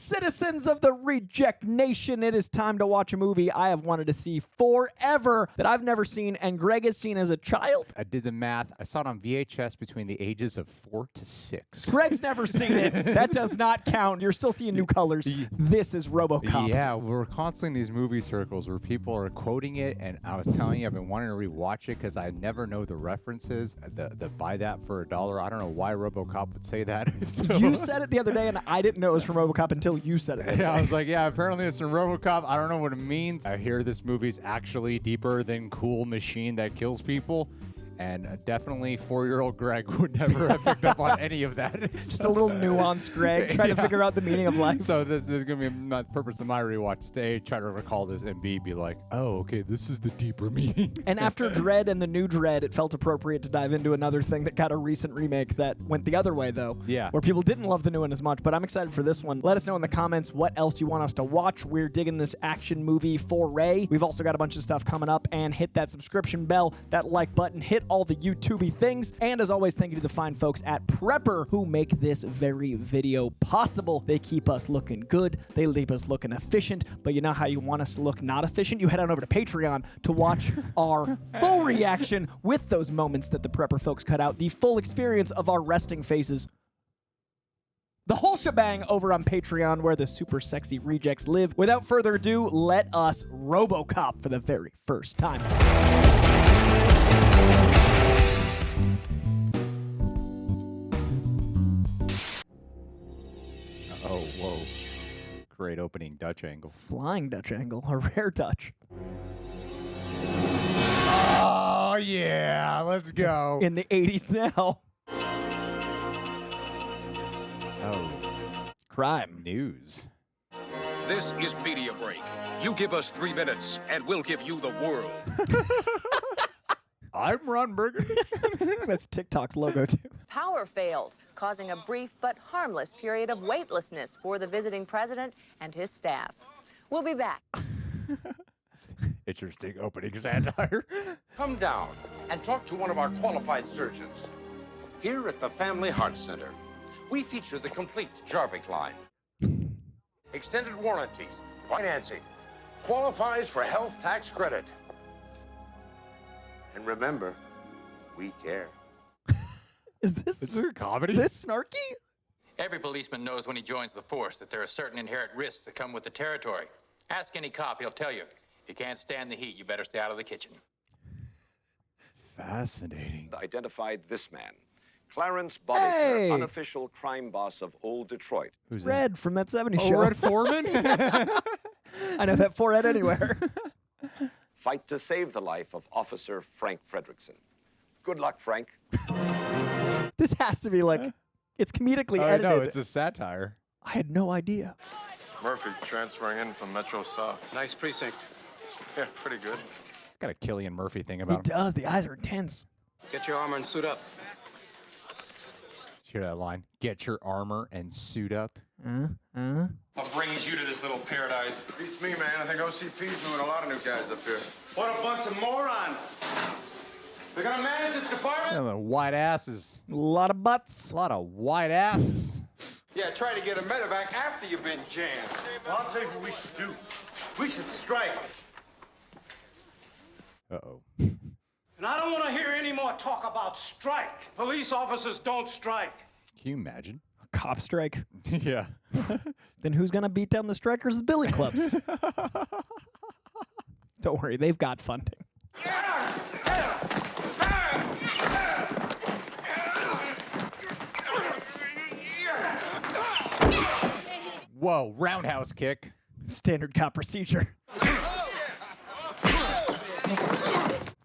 Citizens of the Reject Nation, it is time to watch a movie I have wanted to see forever that I've never seen and Greg has seen as a child. I did the math. I saw it on VHS between the ages of 4 to 6. Greg's never seen it. That does not count. You're still seeing new colors. This is Robocop. Yeah, we're constantly in these movie circles where people are quoting it, and I was telling you I've been wanting to rewatch it because I never know the references. The buy that for $1. I don't know why Robocop would say that. So. You said it the other day, and I didn't know it was from Robocop until you said it. Yeah, I was like, yeah, apparently it's from Robocop. I don't know what it means. I hear this movie's actually deeper than cool machine that kills people. And definitely 4-year-old Greg would never have picked up on any of that. Just a little nuanced Greg trying to figure out the meaning of life. So this is going to be the purpose of my rewatch. To A, try to recall this, and B, be like, oh, okay, this is the deeper meaning. And after Dread and the new Dread, it felt appropriate to dive into another thing that got a recent remake that went the other way, though. Yeah. Where people didn't love the new one as much, but I'm excited for this one. Let us know in the comments what else you want us to watch. We're digging this action movie foray. We've also got a bunch of stuff coming up, and hit that subscription bell, that like button, hit all the YouTube things. And as always, thank you to the fine folks at Prepper who make this very video possible. They keep us looking good. They leave us looking efficient. But you know how you want us to look not efficient? You head on over to Patreon to watch our full reaction with those moments that the Prepper folks cut out. The full experience of our resting faces. The whole shebang over on Patreon where the super sexy rejects live. Without further ado, let us Robocop for the very first time. Oh, whoa. Great opening Dutch angle. Flying Dutch angle, a rare Dutch. Oh, yeah. Let's go. In the 80s now. Oh. Crime. News. This is Media Break. You give us 3 minutes, and we'll give you the world. I'm Ron Burgundy. That's TikTok's logo, too. Power failed, causing a brief but harmless period of weightlessness for the visiting president and his staff. We'll be back. Interesting opening satire. Come down and talk to one of our qualified surgeons. Here at the Family Heart Center, we feature the complete Jarvik line. Extended warranties, financing, qualifies for health tax credit. And remember, we care. Is this a comedy? This snarky? Every policeman knows when he joins the force that there are certain inherent risks that come with the territory. Ask any cop, he'll tell you. If you can't stand the heat, you better stay out of the kitchen. Fascinating. Identified this man, Clarence Bobbitt, unofficial crime boss of Old Detroit. Who's Red from that 70s Oh, show. Red Foreman? I know that forehead anywhere. Fight to save the life of Officer Frank Fredrickson. Good luck, Frank. This has to be like, it's comedically I edited. know, it's a satire. I had no idea. Murphy transferring in from Metro South. Nice precinct. Yeah, pretty good. It's got a Cillian Murphy thing He about him. does. The eyes are intense. Get your armor and suit up. Hear that line? Get your armor and suit up. What brings you to this little paradise? Beats me, man. I think OCP's moving a lot of new guys up here. What a bunch of morons. They're gonna manage this department? Yeah, white asses. A lot of butts. A lot of white asses. Yeah, try to get a medevac after you've been jammed. Well, I'll tell you what we should do. We should strike. Uh-oh. And I don't want to hear any more talk about strike. Police officers don't strike. Can you imagine? A cop strike. Yeah. Then who's going to beat down the strikers with billy clubs? Don't worry, they've got funding. Whoa, roundhouse kick. Standard cop procedure.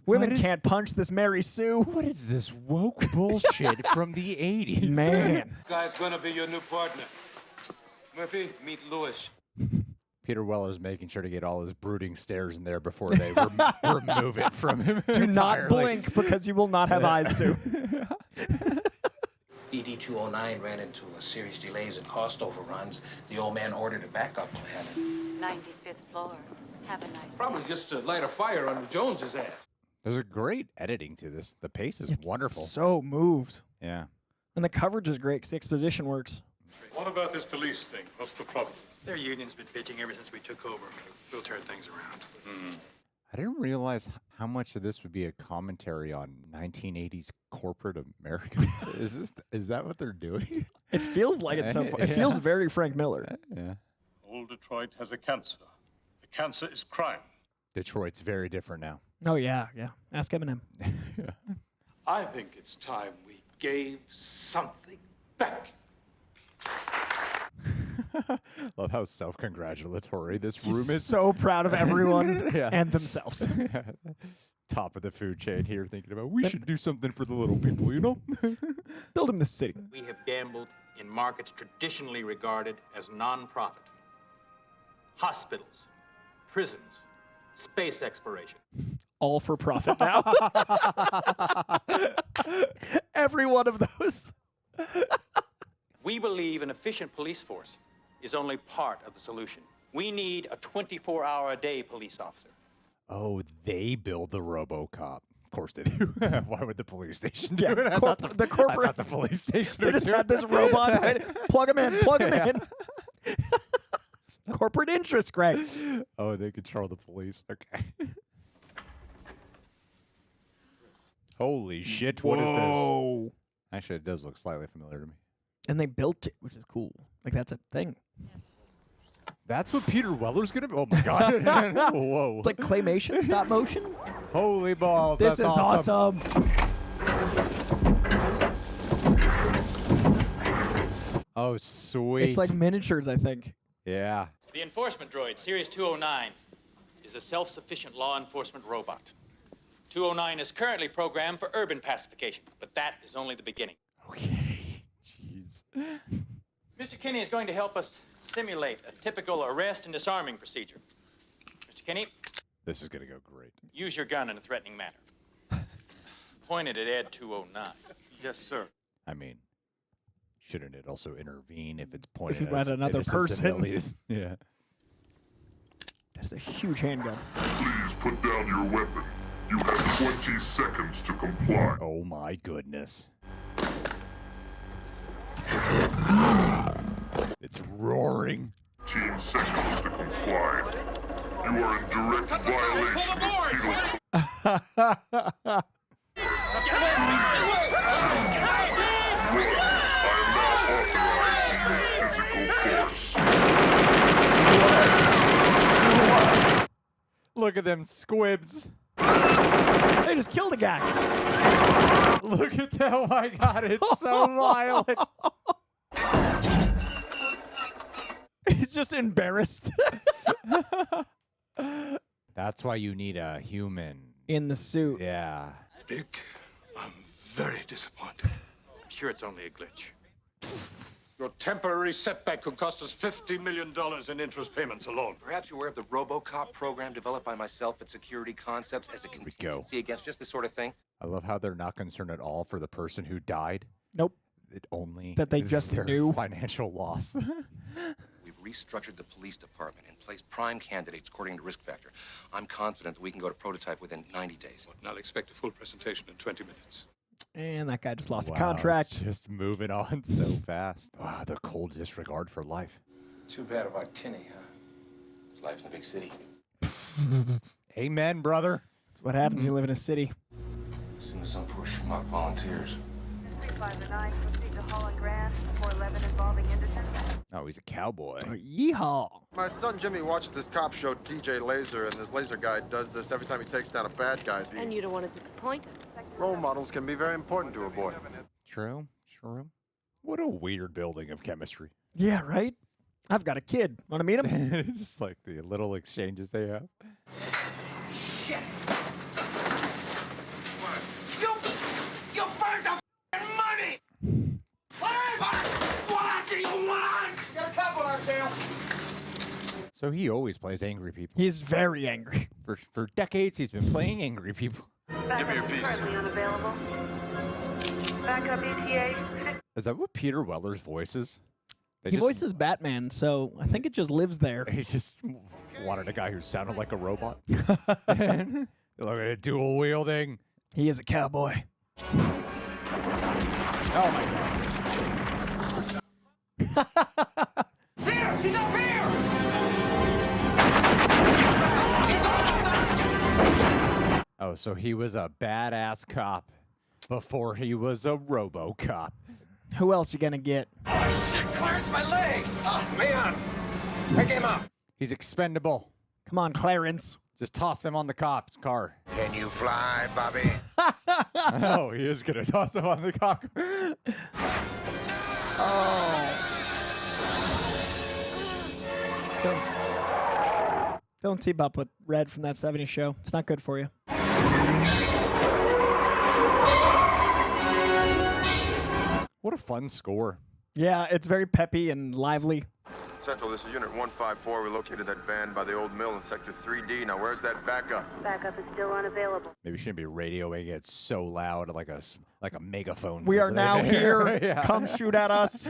Women can't punch this Mary Sue. What is this woke bullshit from the 80s? Man. Guy's gonna be your new partner. Murphy, meet Lewis. Peter Weller's making sure to get all his brooding stares in there before they remove it from him. Do not entirely. blink because you will not have eyes, Sue. ED 209 ran into a serious delays and cost overruns. The old man ordered a backup plan. 95th floor. Have a nice Probably day. just to light a fire under Jones's ass. There's a great editing to this. The pace is wonderful. So moved. Yeah. And the coverage is great because the exposition works. What about this police thing? What's the problem? Their union's been bitching ever since we took over. We'll turn things around. I didn't realize how much of this would be a commentary on 1980s corporate America. Is that what they're doing? It feels like it so far. It feels very Frank Miller. Yeah. Old Detroit has a cancer. The cancer is crime. Detroit's very different now. Oh, yeah. Ask Eminem. I think it's time we gave something back. Love how self-congratulatory this room is. So proud of everyone Yeah. and themselves. Top of the food chain here, thinking about we should do something for the little people, you know? Build him the city. We have gambled in markets traditionally regarded as non-profit. Hospitals, prisons, space exploration. All for profit now. Every one of those. We believe an efficient police force is only part of the solution. We need a 24-hour-a-day police officer. Oh, they build the Robocop. Of course they do. Why would the police station do Yeah, it? the I thought the police station They would just do had it. this robot. Right? Plug him in. Corporate interest, Greg. Oh, they control the police. Okay. Holy shit, what is this? Actually, it does look slightly familiar to me. And they built it, which is cool. Like, that's a thing. That's what Peter Weller's gonna be? Oh my god. Whoa. It's like claymation, stop motion. Holy balls. This that's is awesome. Oh, sweet. It's like miniatures, I think. Yeah. The enforcement droid, Series 209, is a self-sufficient law enforcement robot. 209 is currently programmed for urban pacification, but that is only the beginning. Okay. Jeez. Mr. Kinney is going to help us simulate a typical arrest and disarming procedure. Mr. Kinney, This is gonna go great. use your gun in a threatening manner. Point it at Ed 209. Yes, sir. I mean, shouldn't it also intervene if it's pointed If you had at another innocent person. civilians? Yeah. That's a huge handgun. Please put down your weapon. You have 20 seconds to comply. Oh my goodness. It's roaring. 15 seconds to comply. You are in direct violation of penal code. Look at them squibs. They just killed a guy. Look at that. Oh my god, it's so violent. He's just embarrassed. That's why you need a human. In the suit. Yeah. Dick, I'm very disappointed. I'm sure it's only a glitch. Your temporary setback could cost us $50 million in interest payments alone. Perhaps you're aware of the Robocop program developed by myself at Security Concepts as a contingency against just this sort of thing. I love how they're not concerned at all for the person who died. Nope. It only That they is just their knew. financial loss. We've restructured the police department and placed prime candidates according to risk factor. I'm confident that we can go to prototype within 90 days. I'll expect a full presentation in 20 minutes. And that guy just lost a Wow, contract. Just moving on so fast. Wow, the cold disregard for life. Too bad about Kinney, huh? It's life in the big city. Amen, brother. That's what happens when you live in a city. Listen to some poor schmuck volunteers. 359, proceed to Holland Grand, 411 involving Anderson. Oh, he's a cowboy. Yeehaw. My son Jimmy watches this cop show, TJ Laser, and this laser guy does this every time he takes down a bad guy. And you don't want to disappoint him. Role models can be very important to a boy. True. What a weird building of chemistry. Yeah, right? I've got a kid. Want to meet him? Just like the little exchanges they have. Shit! You burned the f***ing money! What do you want? Got a cop on our tail. So he always plays angry people. He's very angry. For decades, he's been playing angry people. Give me your piece. Currently unavailable. Backup ETA. Is that what Peter Weller's voice is? He voices Batman, so I think it just lives there. He just wanted a guy who sounded like a robot. And look at it, dual wielding. He is a cowboy. Oh my god. Here! He's up here! He's on the search! Oh, so he was a badass cop before he was a Robocop. Who else you gonna get? Oh, shit, Clarence, my leg! Man, pick him up. He's expendable. Come on, Clarence. Just toss him on the cop's car. Can you fly, Bobby? Oh, he is gonna toss him on the cop. Don't team up with Red from that 70s show. It's not good for you. What a fun score. Yeah, it's very peppy and lively. Central, this is Unit 154. We located that van by the old mill in Sector 3D. Now, where's that backup? Backup is still unavailable. Maybe you shouldn't be radioing it so loud like a megaphone. We are now here. Yeah. Come shoot at us.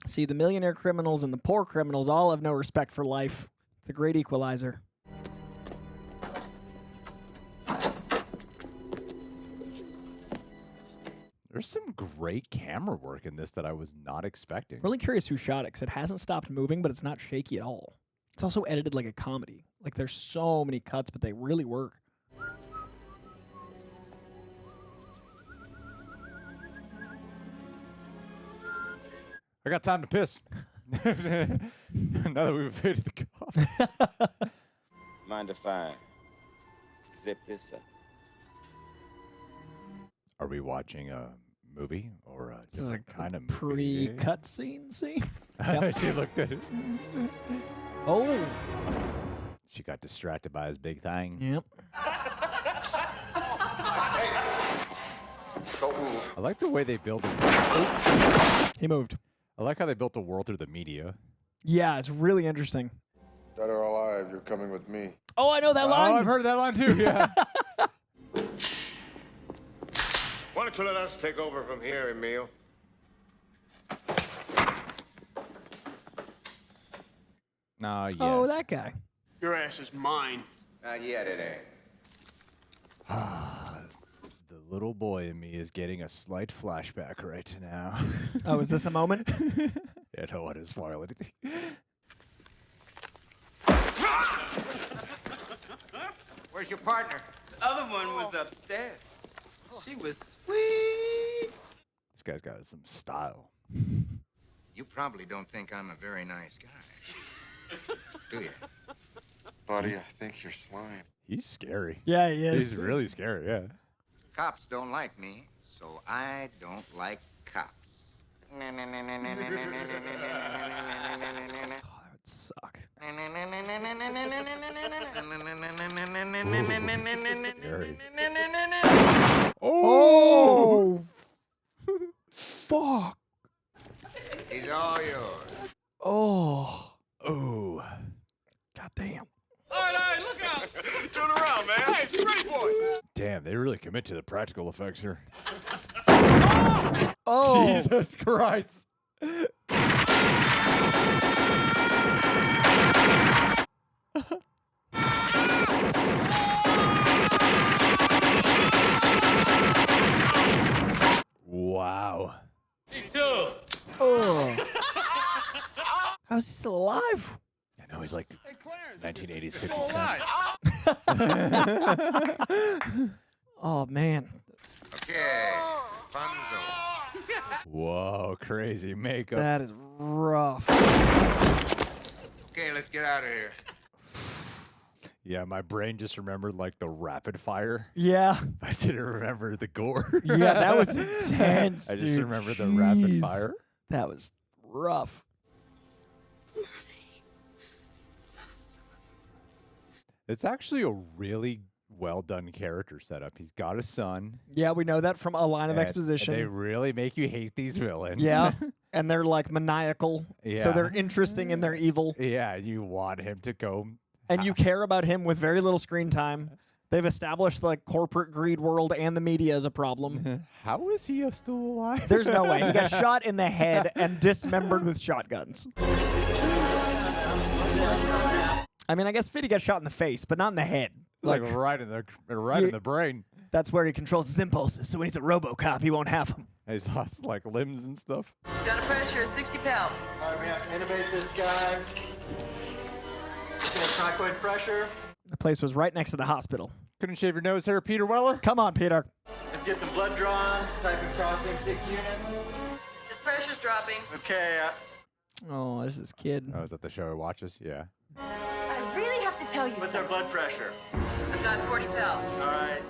See, the millionaire criminals and the poor criminals all have no respect for life. It's a great equalizer. There's some great camera work in this that I was not expecting. Really curious who shot it, because it hasn't stopped moving, but it's not shaky at all. It's also edited like a comedy. Like, there's so many cuts, but they really work. I got time to piss. Now that we've evaded the cop. Mind if I zip this up? Are we watching a movie or a This is a different kind of movie? pre-cutscene, see? Yep. She looked at it. Oh. She got distracted by his big thing. Yep. I like the way they build it. He moved. I like how they built the world through the media. Yeah, it's really interesting. Dead or alive, you're coming with me. Oh, I know that line. Oh, I've heard that line too, yeah. Why don't you let us take over from here, Emil? Yes. Oh, that guy. Your ass is mine. Not yet, it ain't. The little boy in me is getting a slight flashback right now. Oh, is this a moment? I don't want to spoil anything. Where's your partner? The other one was upstairs. She was sweet. This guy's got some style. You probably don't think I'm a very nice guy. Do you? Buddy, I think you're slime. He's scary. Yeah, he is. He's really scary, yeah. Cops don't like me, so I don't like cops. Oh, that would suck. Scary. Oh! Fuck. He's all yours. Oh. Oh. God damn. All right, look out! Turn around, man. Hey, straight boy. Damn, they really commit to the practical effects here. Oh. Jesus Christ. Wow. Me too. Oh. How's he still alive? I know he's like Hey, Clarence. 1980s 50 All Cent. right. Oh, man. Okay, fun zone. Whoa, crazy makeup. That is rough. Okay, let's get out of here. Yeah, my brain just remembered like the rapid fire. Yeah. I didn't remember the gore. Yeah, that was intense, I just dude. remember the rapid Jeez. fire. That was rough. It's actually a really well done character setup. He's got a son. Yeah, we know that from a line of and exposition. They really make you hate these villains. Yeah. And they're like maniacal. So Yeah. they're interesting in their evil. Yeah, you want him to go. And you care about him with very little screen time. They've established the corporate greed world and the media as a problem. How is he still alive? There's no way. He got shot in the head and dismembered with shotguns. I mean, I guess Fitty got shot in the face, but not in the head. Like right in the brain. That's where he controls his impulses. So when he's a Robocop, he won't have them. He's lost like limbs and stuff. Got a pressure of 60 pounds. All right, we have to intubate this guy. Typhoid pressure. The place was right next to the hospital. Couldn't shave your nose hair, Peter Weller? Come on, Peter. Let's get some blood drawn. Typhoid crossing 6 units. His pressure's dropping. Okay. Oh, there's this kid. Oh, is that the show he watches? Yeah. I really have to tell you What's our blood pressure? I've got 40 pounds. All right.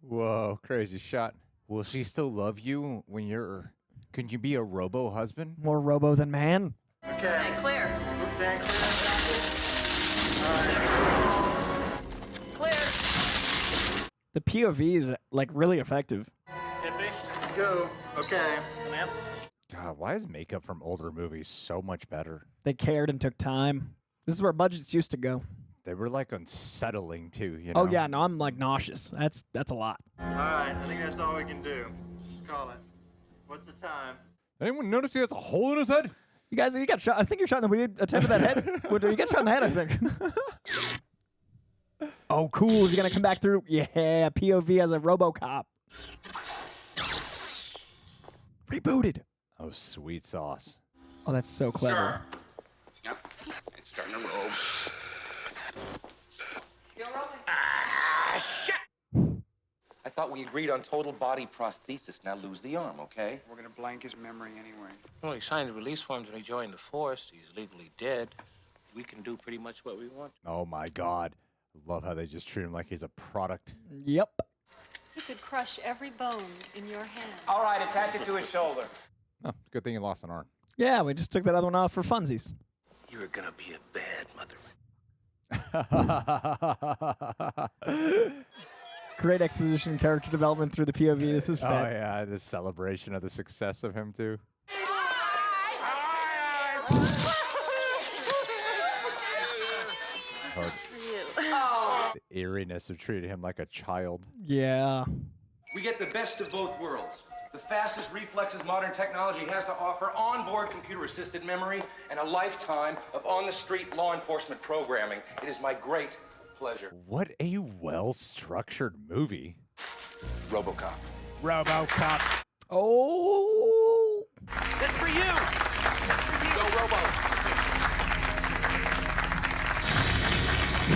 Whoa, crazy shot. Will she still love you when you're... Can you be a robo-husband? More robo than man. Okay. Hey, Claire. Stand clear. Clear. The POV is like really effective. Let's go. Okay. Yep. God, why is makeup from older movies so much better? They cared and took time. This is where budgets used to go. They were like unsettling too, you know? Oh yeah, no, I'm like nauseous. That's a lot. All right. I think that's all we can do. Let's call it. What's the time? Anyone notice he has a hole in his head? You guys, you got shot. I think you're shot in the. We attended that head. You got shot in the head, I think. Oh, cool. Is he gonna come back through? Yeah, POV as a Robocop. Rebooted. Oh, sweet sauce. Oh, that's so clever. Yep. It's starting to roll. Still rolling. I thought we agreed on total body prosthesis. Now lose the arm, okay? We're gonna blank his memory anyway. Well, he signed the release forms when he joined the force. He's legally dead. We can do pretty much what we want. Oh my God. Love how they just treat him like he's a product. Yep. He could crush every bone in your hand. All right, attach it to his shoulder. Oh, good thing he lost an arm. Yeah, we just took that other one off for funsies. You're gonna be a bad mother. Great exposition, character development through the POV. This is Oh fat. yeah, this celebration of the success of him too. Oh, it's For you. Oh. the eeriness of treating him like a child. Yeah. We get the best of both worlds. The fastest reflexes modern technology has to offer, onboard computer-assisted memory, and a lifetime of on-the-street law enforcement programming. It is my great pleasure. What a well-structured movie. Robocop. Robocop. Oh. That's for you. That's for you. Go, Robo.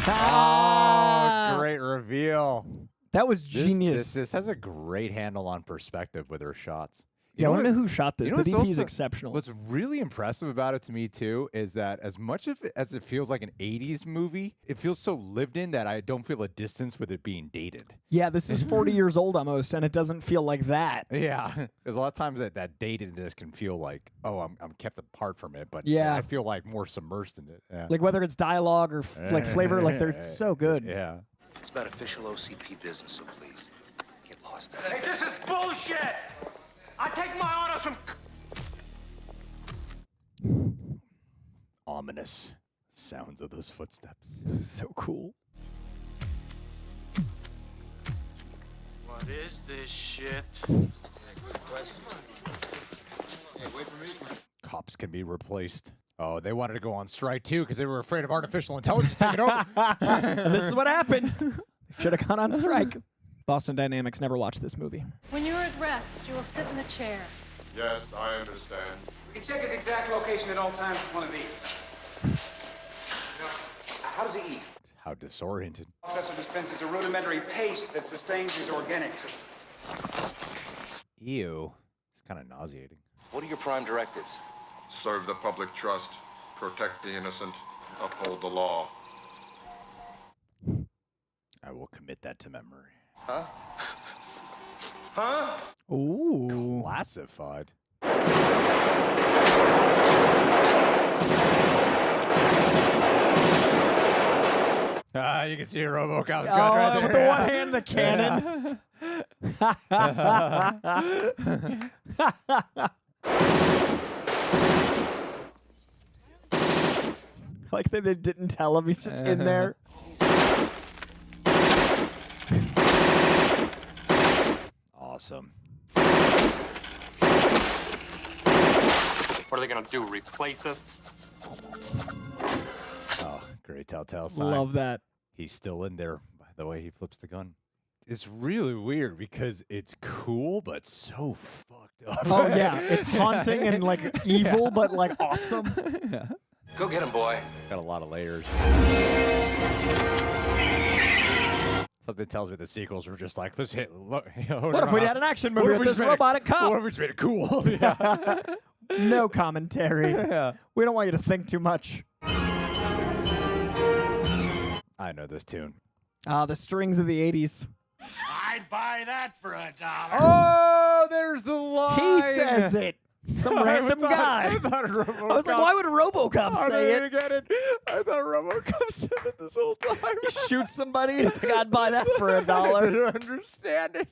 Oh, great reveal. That was genius. This has a great handle on perspective with her shots. Yeah, I want to know who shot this. You know The what's DP is also- exceptional. What's really impressive about it to me, too, is that as much of it, as it feels like an 80s movie, it feels so lived in that I don't feel a distance with it being dated. Yeah, this is 40 years old almost, and it doesn't feel like that. Yeah. There's a lot of times that datedness can feel like, oh, I'm kept apart from it, but Yeah. I feel like more submersed in it. Yeah. Like whether it's dialogue or like flavor, like they're so good. Yeah. It's about official OCP business, so please, get lost. Hey, this is bullshit. I take my orders from. Ominous sounds of those footsteps. So cool. What is this shit? Cops can be replaced. Oh, they wanted to go on strike too because they were afraid of artificial intelligence taking over. And this is what happens. Should have gone on strike. Boston Dynamics never watched this movie. When you're at rest, you will sit in the chair. Yes, I understand. We can check his exact location at all times with one of these. How does he eat? How disoriented. Also dispenses a rudimentary paste that sustains his organic system. Ew. It's kind of nauseating. What are your prime directives? Serve the public trust, protect the innocent, uphold the law. I will commit that to memory. Huh? Huh? Ooh. Classified. You can see a Robocop's gun right there. With the one hand, the cannon. Like they didn't tell him. He's just in there. Awesome. What are they gonna do? Replace us? Oh, great telltale sign. Love that. He's still in there. the way he flips the gun. It's really weird because it's cool, but so fucked up. Oh, yeah. It's haunting and, like, evil, but, like, awesome. Yeah. Go get him, boy. Got a lot of layers. Something tells me the sequels were just like, let's hit. What if we had an action movie with this robotic cop? What if we just made it cool? Yeah. No commentary. Yeah. We don't want you to think too much. I know this tune. The strings of the 80s. I'd buy that for $1. Oh, there's the line. He says it. Some random guy. I thought Robocop. I was like, why would Robocop say it? Get it. I thought Robocop said it this whole time. He shoots somebody. He's like, I'd buy that for $1. I don't understand it.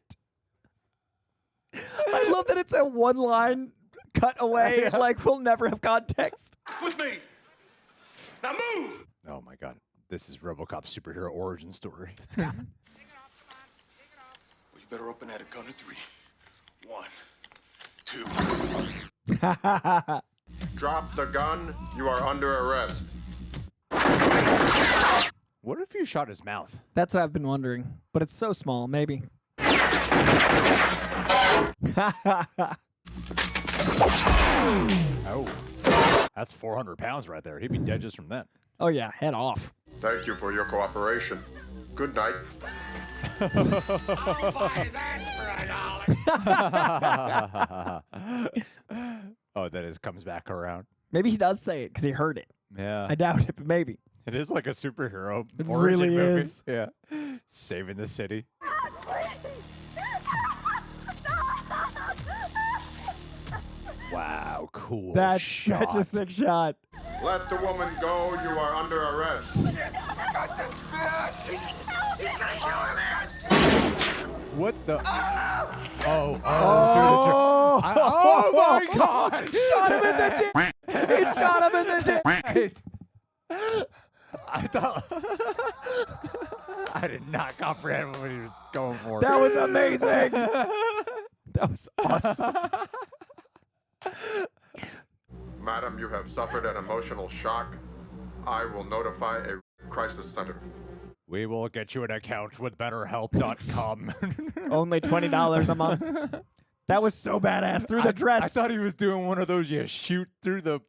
I love that it's a one-line cut away. Yeah. Like, we'll never have context. With me. Now move. Oh my god. This is Robocop's superhero origin story. It's coming. Well, you better open that at count of 3. 1, 2. Drop the gun. You are under arrest. What if you shot his mouth? That's what I've been wondering. But it's so small, maybe. Oh. That's 400 pounds right there. He'd be dead just from that. Oh, yeah. Head off. Thank you for your cooperation. Good night. I'll buy that for $1. Oh, that is comes back around. Maybe he does say it because he heard it. Yeah. I doubt it, but maybe. It is like a superhero. It origin really movie. is. Yeah. Saving the city. Wow, cool. That's shot. such a sick shot. Let the woman go. You are under arrest. What the? Oh Oh, my god! Shot him in the dick! He shot him in the dick! I thought I did not comprehend what he was going for. That was amazing! That was awesome. Madam, you have suffered an emotional shock. I will notify a crisis center. We will get you an account with BetterHelp.com. Only $20 a month. That was so badass. Through the dress. I thought he was doing one of those you shoot through the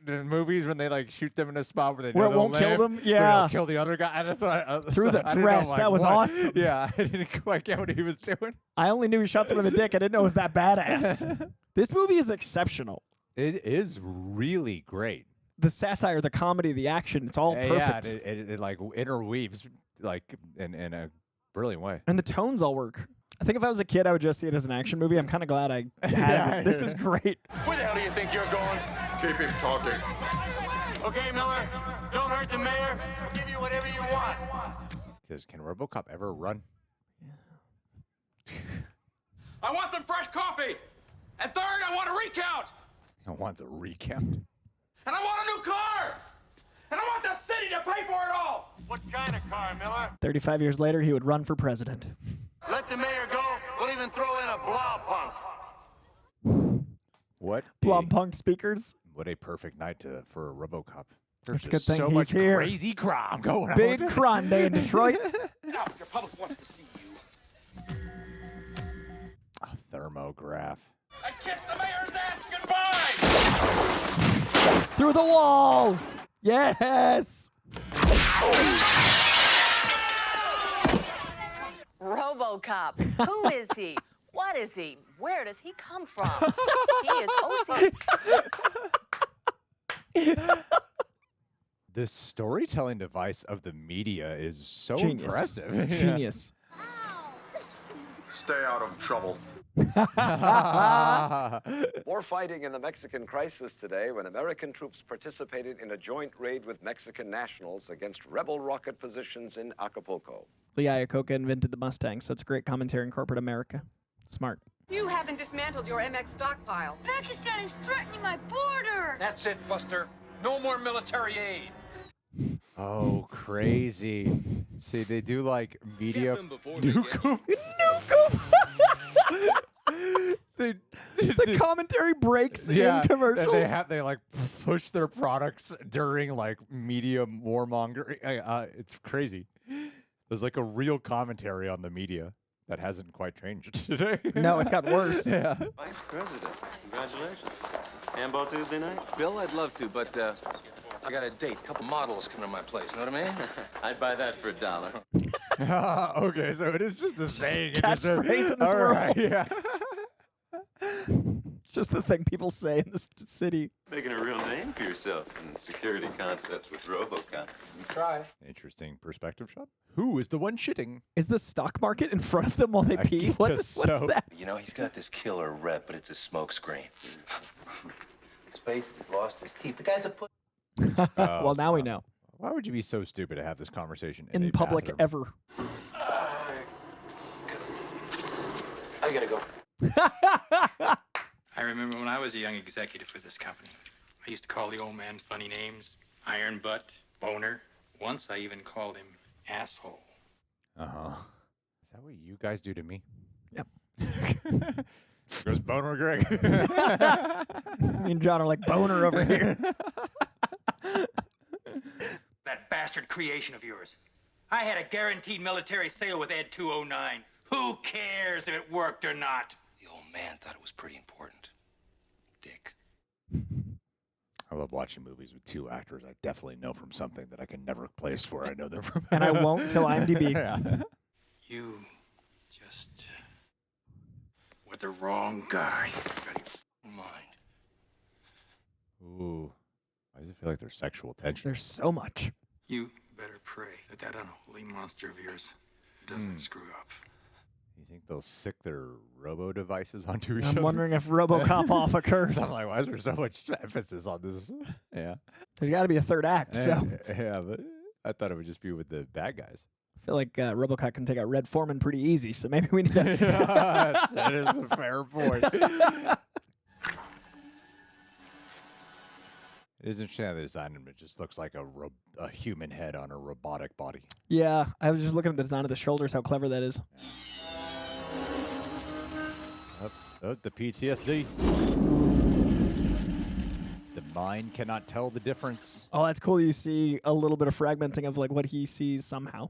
movies when they like shoot them in a spot where they Where know it won't kill live, them? where Yeah. they'll kill the other guy. And that's what Through the dress. That was awesome. Yeah, I didn't quite get what he was doing. I only knew he shot someone in the dick. I didn't know it was that badass. This movie is exceptional. It is really great. The satire, the comedy, the action, it's all perfect. Yeah, it like interweaves like in a brilliant way. And the tones all work. I think if I was a kid, I would just see it as an action movie. I'm kind of glad I had it. This is great. Where the hell do you think you're going? Keep him talking. Okay, Miller. Don't hurt the mayor. We'll give you whatever you want. Says, can RoboCop ever run? I want some fresh coffee. And third, I want a recount. He wants a recount. And I want a new car. And I want the city to pay for it all. What kind of car, Miller? 35 years later, he would run for president. Let the mayor go. We'll even throw in a blob punk. What? Blom-punk speakers. What a perfect night for a RoboCop. There's It's a good just thing so he's much here. crazy crime going on. Big crime day in Detroit. Now, your public wants to see you. A thermograph. I kiss the mayor's ass goodbye. Through the wall. Yes. Robocop. Who is he? What is he? Where does he come from? He is OC. The storytelling device of the media is so Genius. impressive. Genius. Stay out of trouble. More fighting in the Mexican crisis today when American troops participated in a joint raid with Mexican nationals against rebel rocket positions in Acapulco. Lee Iacocca invented the Mustang, so it's a great commentary in corporate America. Smart. You haven't dismantled your MX stockpile. Pakistan is threatening my border. That's it, Buster. No more military aid. Oh, crazy. See, they do like media. Nuke 'em. The commentary breaks in commercials. They like push their products during like media warmongering. It's crazy. There's like a real commentary on the media that hasn't quite changed today. No, it's gotten worse. Yeah. Vice President, congratulations. Handball Tuesday night? Bill, I'd love to, but I got a date. A couple models coming to my place. Know what I mean? I'd buy that for $1. Okay, so it is just a saying. Catchphrase in this All world. right, yeah. Just the thing people say in this city. Making a real name for yourself in security concepts with Robocop. You try. Interesting perspective shot. Who is the one shitting? Is the stock market in front of them while they pee? What is that? You know, he's got this killer rep, but it's a smokescreen. His face, he's lost his teeth. The guy's a put. Well, now we know. Why would you be so stupid to have this conversation In a public bathroom? ever. I gotta go. I remember when I was a young executive for this company. I used to call the old man funny names. Iron Butt, Boner. Once I even called him Asshole. Uh-huh. Is that what you guys do to me? Yep. Goes Boner Greg. Me and John are like Boner over here. That bastard creation of yours. I had a guaranteed military sale with Ed 209. Who cares if it worked or not? The old man thought it was pretty important. Dick. I love watching movies with two actors I definitely know from something that I can never place where I know them from. And I won't till IMDb. Yeah. You just were the wrong guy. Mind. Ooh. Why does it feel like there's sexual tension? There's so much. You better pray that that unholy monster of yours doesn't screw up. You think they'll sick their robo devices onto each I'm other? wondering if Robocop off occurs. I'm like, why is there so much emphasis on this? Yeah. There's got to be a third act. So Yeah, but I thought it would just be with the bad guys. I feel like Robocop can take out Red Foreman pretty easy. So maybe we need to. That is a fair point. It is interesting how they designed him. It just looks like a human head on a robotic body. Yeah, I was just looking at the design of the shoulders. How clever that is. Oh, the PTSD. The mind cannot tell the difference. Oh, that's cool. You see a little bit of fragmenting of like what he sees somehow.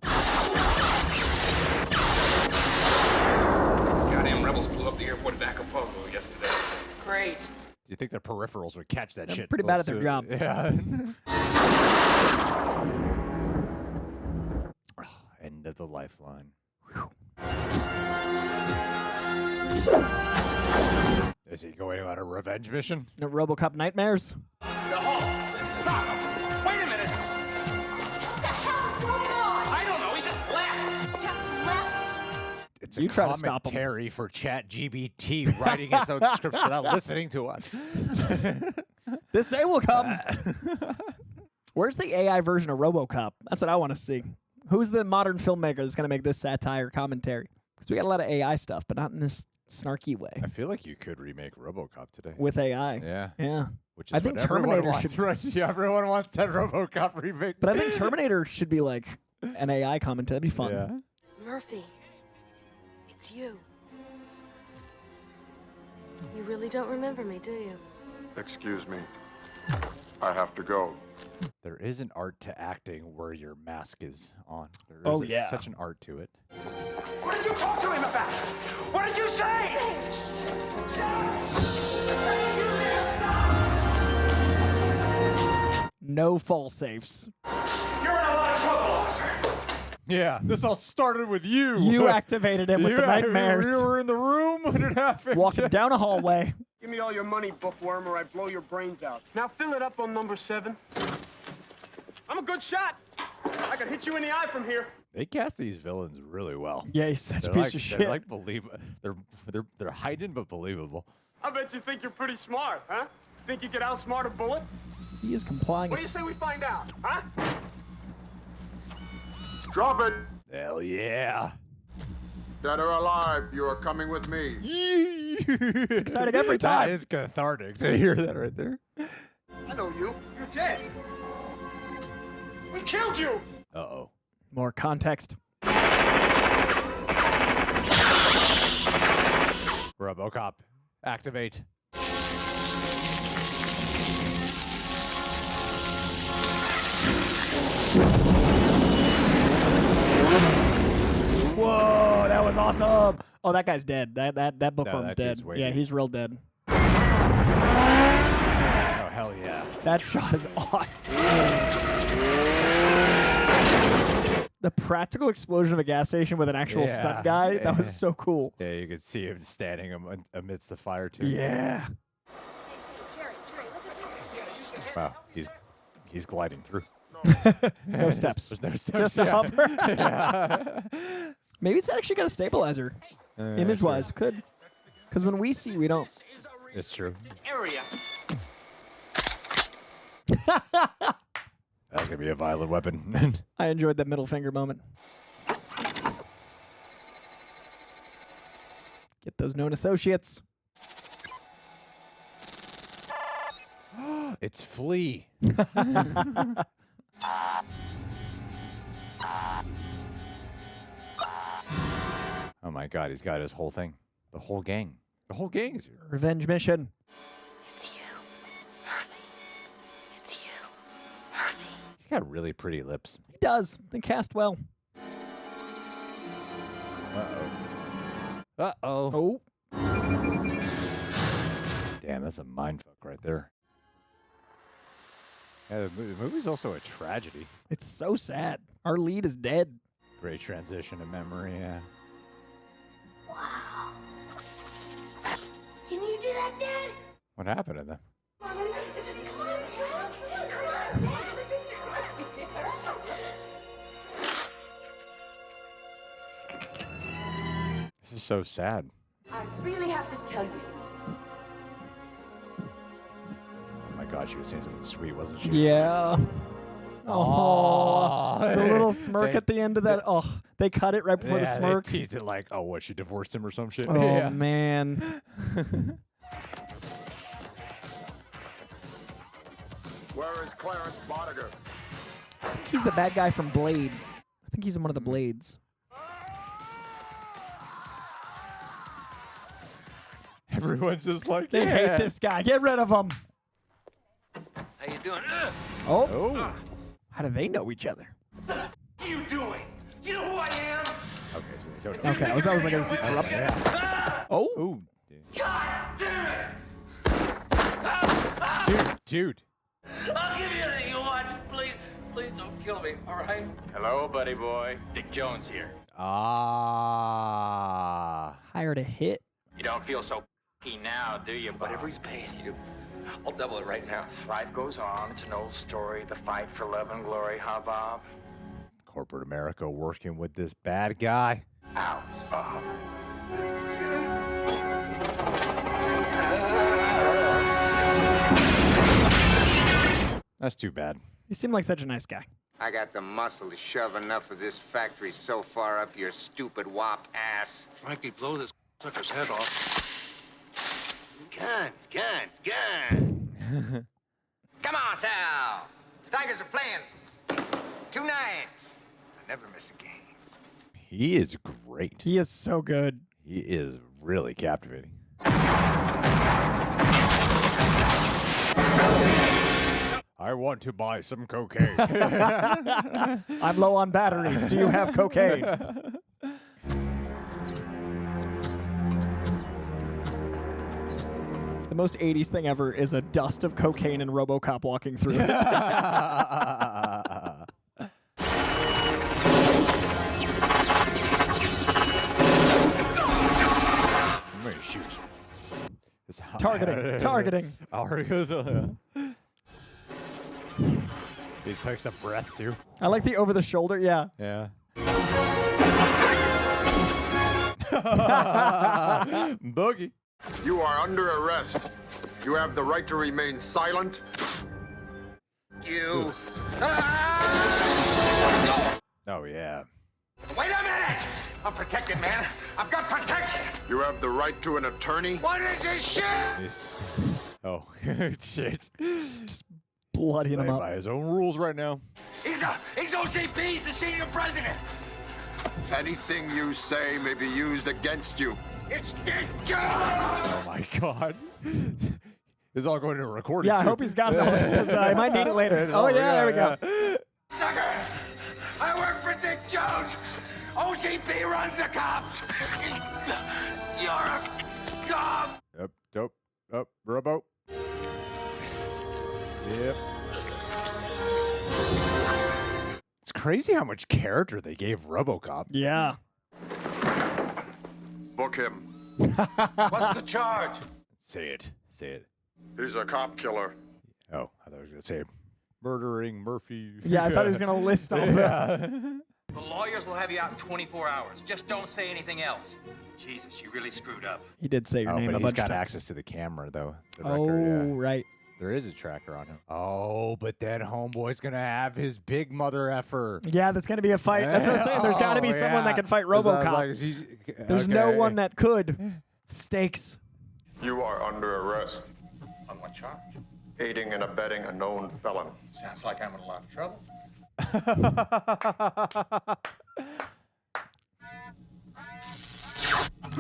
Goddamn rebels blew up the airport in Acapulco yesterday. Great. Do you think their peripherals would catch that They're shit? pretty bad at their close job. to- Yeah. End of the lifeline. Is he going on a revenge mission? No Robocop nightmares. No, halt! Stop! Wait a minute! What the hell is going on? I don't know, he just left! Just left? It's You a try to stop him. commentary for ChatGPT writing its own scripts without listening to us. This day will come. Where's the AI version of Robocop? That's what I want to see. Who's the modern filmmaker that's going to make this satire commentary? Because we got a lot of AI stuff, but not in this snarky way. I feel like you could remake RoboCop today. With AI. Yeah. Yeah. Which is I think what everyone Terminator wants, should. right? Yeah, everyone wants that RoboCop remake. But I think Terminator should be like an AI commentary. That'd be fun. Yeah. Murphy, it's you. You really don't remember me, do you? Excuse me. I have to go. There is an art to acting where your mask is on. There is Oh, yeah. such an art to it. What did you talk to him about? What did you say? No fall safes. You're in a lot of trouble, officer. Yeah, this all started with you. You activated him with the nightmares. You were in the room when it happened. Walking down a hallway. Give me all your money, bookworm, or I blow your brains out. Now fill it up on number 7. I'm a good shot. I can hit you in the eye from here. They cast these villains really well. Yeah, he's such a They're piece like, of shit. They're like they're heightened but believable. I bet you think you're pretty smart, huh? Think you could outsmart a bullet? He is complying. What do you say we find out, huh? Drop it! Hell yeah. Dead or alive, you are coming with me. It's exciting every time. That is cathartic to hear that right there. I know you. You're dead. We killed you! Uh-oh. More context. RoboCop, activate. Whoa, that was awesome. Oh, that guy's dead. That bookworm's dead. Yeah, he's real dead. Oh, hell yeah. That shot is awesome. The practical explosion of a gas station with an actual stunt guy, that was so cool. Yeah, you could see him standing amidst the fire, too. Yeah. Wow, he's gliding through. No steps. There's no steps. Just a hover. Yeah. Maybe it's actually got a stabilizer. Image-wise, could. Because when we see, we don't. It's true. Area. That's gonna be a violent weapon. I enjoyed that middle finger moment. Get those known associates. It's Flea. Oh my God, he's got his whole thing. The whole gang. The whole gang is here. Revenge mission. He's got really pretty lips. He does. They cast well. Uh-oh. Oh. Damn, that's a mindfuck right there. Yeah, the movie's also a tragedy. It's so sad. Our lead is dead. Great transition to memory, yeah. Wow. Can you do that, Dad? What happened to them? Come on, Dad. Come on, Dad. This is so sad. I really have to tell you something. Oh my God, she was saying something sweet, wasn't she? Yeah. Oh, the little smirk at the end of that. Oh, they cut it right before the smirk. They teased it like, oh, what, she divorced him or some shit? Oh, man. Where is Clarence Bodiger? I think he's the bad guy from Blade. I think he's in one of the Blades. Everyone's just like, they hate this guy. Get rid of him. How you doing? Oh. How do they know each other? What are you doing? Do you know who I am? Okay, so they don't know. Okay, I was like, is he corrupt? Yeah. Oh. Ooh. God damn it! Dude. I'll give you anything you want. Just please don't kill me, all right? Hello, buddy boy. Dick Jones here. Ah. Hired a hit. You don't feel so now, do you, Bob? Whatever he's paying you, I'll double it right now. Life goes on. It's an old story. The fight for love and glory, huh, Bob? Corporate America working with this bad guy. Ow, Bob. That's too bad. He seemed like such a nice guy. I got the muscle to shove enough of this factory so far up your stupid wop ass. Frankie, blow this sucker's head off. Guns. Come on, Sal. Tigers are playing. 2 nights. I never miss a game. He is great. He is so good. He is really captivating. I want to buy some cocaine. I'm low on batteries. Do you have cocaine? The most 80s thing ever is a dust of cocaine and Robocop walking through it. Targeting. He takes a breath too. I like the over the shoulder. Yeah. Yeah. Boogie. You are under arrest. You have the right to remain silent. You. Oh, yeah. Wait a minute! I'm protected, man. I've got protection. You have the right to an attorney. What is this shit? Oh, shit. Just bloodying him up. By his own rules right now. He's OCP. He's the senior president. Anything you say may be used against you. It's Dick Jones! Oh, my God. This is all going to a recording. Yeah, I hope he's got all this because I might need it later. Oh, yeah, there we go. Sucker! I work for Dick Jones. OCP runs the cops! You're a cop! Up, Robo. Yep. It's crazy how much character they gave Robocop. Yeah. Book him. What's the charge? Say it. He's a cop killer. Oh, I thought I was going to say murdering Murphy. Yeah, I thought he was going to list all that. The lawyers will have you out in 24 hours. Just don't say anything else. Jesus, you really screwed up. He did say your name but a he's bunch got of times. access to the camera, though. The Oh, record, yeah. right. There is a tracker on him. Oh, but then Homeboy's going to have his big mother effer. Yeah, that's going to be a fight. That's what I was saying. There's got to be someone that can fight Robocop. There's no one that could. Stakes. You are under arrest. On what charge? Aiding and abetting a known felon. Sounds like I'm in a lot of trouble.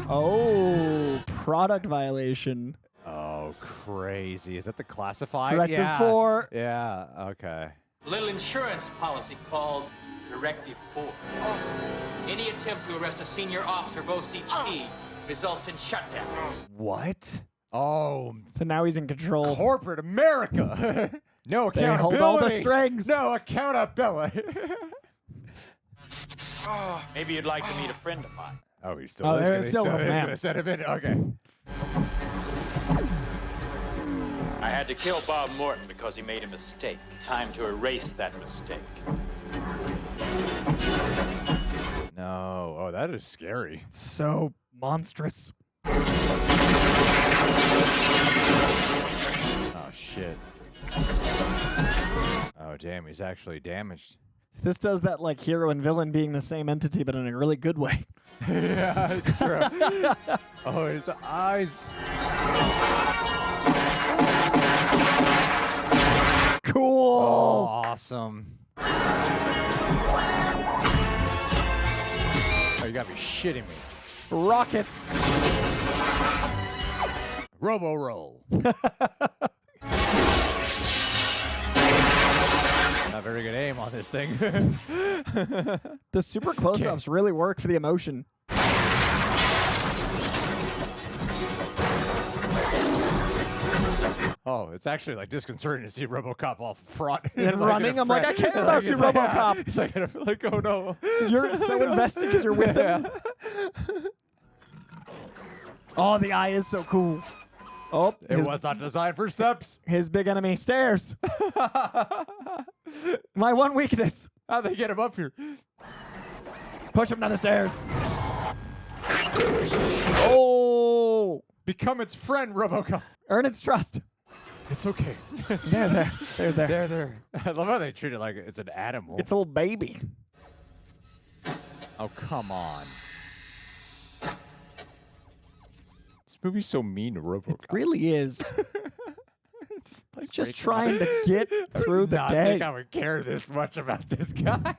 Oh, product violation. Oh, crazy. Is that the classified? Directive 4. Yeah, okay. A little insurance policy called Directive 4. Any attempt to arrest a senior officer of OCP results in shutdown. What? Oh. So now he's in control. Corporate America. No accountability. They hold all the strings. No accountability. Maybe you'd like to meet a friend of mine. Oh, he's still going to set him in. Okay. I had to kill Bob Morton because he made a mistake. Time to erase that mistake. No. Oh, that is scary. So monstrous. Oh, shit. Oh, damn. He's actually damaged. This does that like hero and villain being the same entity, but in a really good way. Yeah, it's true. Oh, his eyes. Cool. Oh, awesome. Oh, you gotta be shitting me. Rockets. Robo roll. Not very good aim on this thing. The super close-ups really work for the emotion. Oh, it's actually like disconcerting to see RoboCop all fraught and running. I'm like, I care about you, RoboCop. It's like, oh no. You're so invested because you're with him. Oh, the eye is so cool. Oh, it was not designed for steps. His big enemy, stairs. My one weakness. How'd they get him up here? Push him down the stairs. Oh. Become its friend, RoboCop. Earn its trust. It's okay. There. I love how they treat it like it's an animal. It's a little baby. Oh, come on. This movie's so mean to RoboCop. It really is. It's like just trying to get through the I day. think I would care this much about this guy.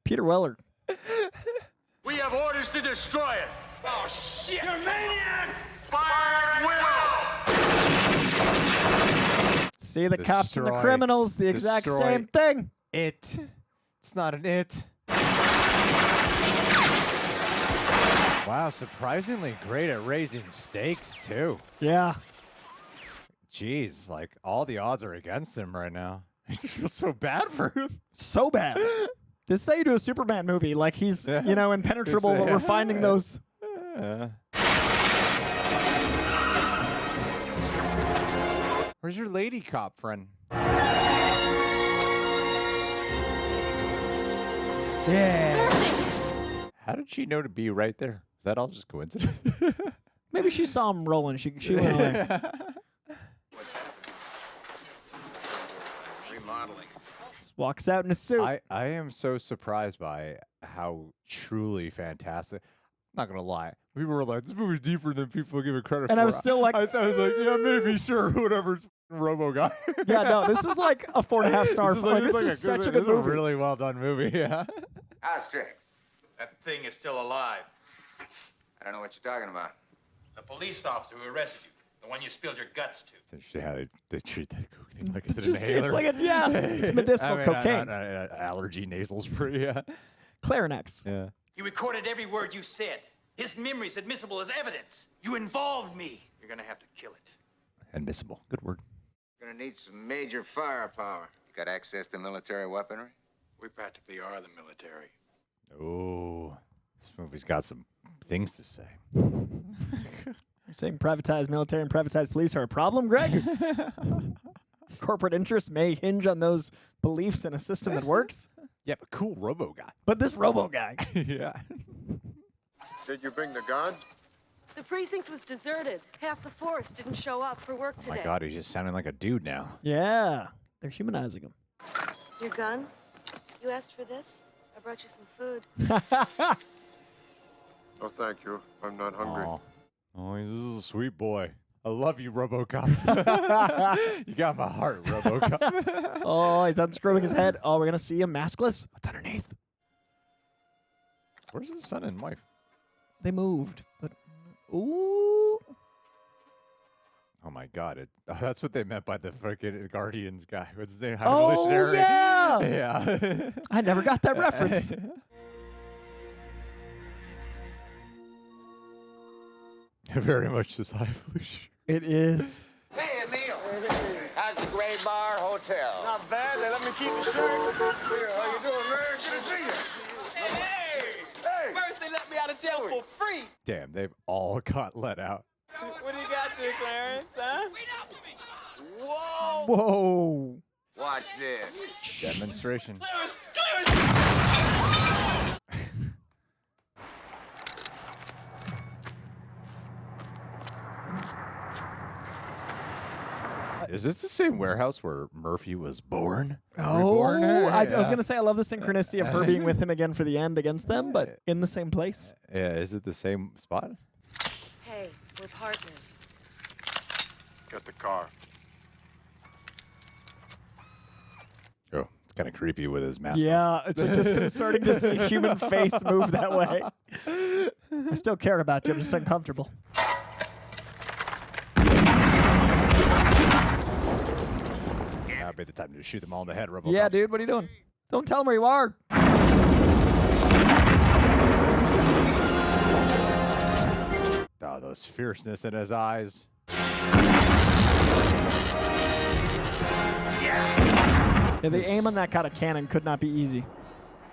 Peter Weller. We have orders to destroy it. Oh, shit! You're maniacs! Fire at will! See the cops and the Destroy. criminals, the exact Destroy same thing. It. It's not an it. Wow, surprisingly great at raising stakes, too. Yeah. Jeez, like, all the odds are against him right now. I just feel so bad for him. So bad. This is how you do a Superman movie. Like he's, impenetrable, but we're finding those. Where's your lady cop friend? Yeah. How did she know to be right there? Is that all just coincidence? Maybe she saw him rolling. She went away. Remodeling. Just walks out in a suit. I am so surprised by how truly fantastic. I'm not gonna lie. People were like, "This movie's deeper than people give it credit for." And I was still like, I was like, "Yeah, maybe, sure, whatever's Robo guy." Yeah, no, this is like a 4.5 star. This is such a good movie. A really well done movie. Yeah. Asterix. That thing is still alive. I don't know what you're talking about. The police officer who arrested you. The one you spilled your guts to. It's interesting how they treat that coke thing like it's an Just, inhaler. it's like it's medicinal cocaine. Allergy nasal spray. Yeah. Clarence. Yeah. He recorded every word you said. His memory's admissible as evidence. You involved me. You're gonna have to kill it. Admissible. Good word. Gonna need some major firepower. You got access to military weaponry? We practically are the military. Oh, this movie's got some things to say. You're saying privatized military and privatized police are a problem, Greg? Corporate interests may hinge on those beliefs in a system that works. Yeah, but cool Robo guy. But this Robo guy. Yeah. Did you bring the gun? The precinct was deserted. Half the force didn't show up for work Oh today. my God, he's just sounding like a dude now. Yeah, they're humanizing him. Your gun? You asked for this? I brought you some food. Oh, thank you. I'm not hungry. Oh, this is a sweet boy. I love you, Robocop. You got my heart, Robocop. Oh, he's unscrewing his head. Oh, we're going to see him maskless. What's underneath? Where's his son and wife? They moved. But ooh. Oh my God! That's what they meant by the freaking Guardians guy. What's his name? Oh, yeah. Yeah. I never got that reference. Very much this high evolution. It is. Hey, Emil. How's the Gray Bar Hotel? Not bad. They let me keep the shirt. Here, how you doing, man? Good to see you. Hey! First they let me out of jail for free. Damn, they've all got let out. What do you got there, Clarence? Huh? Whoa! Whoa. Watch this. Demonstration. Is this the same warehouse where Murphy was born? Oh, Reborn? I was going to say I love the synchronicity of her being with him again for the end against them, but in the same place. Yeah, is it the same spot? Hey, we're partners. Get the car. Oh, it's kind of creepy with his mask. Yeah, it's disconcerting to see a human face move that way. I still care about you. I'm just uncomfortable. That'd be the time to shoot them all in the head, Robocop. Yeah, dude, what are you doing? Don't tell him where you are. Oh, those fierceness in his eyes. Yeah, the aim on that kind of cannon could not be easy.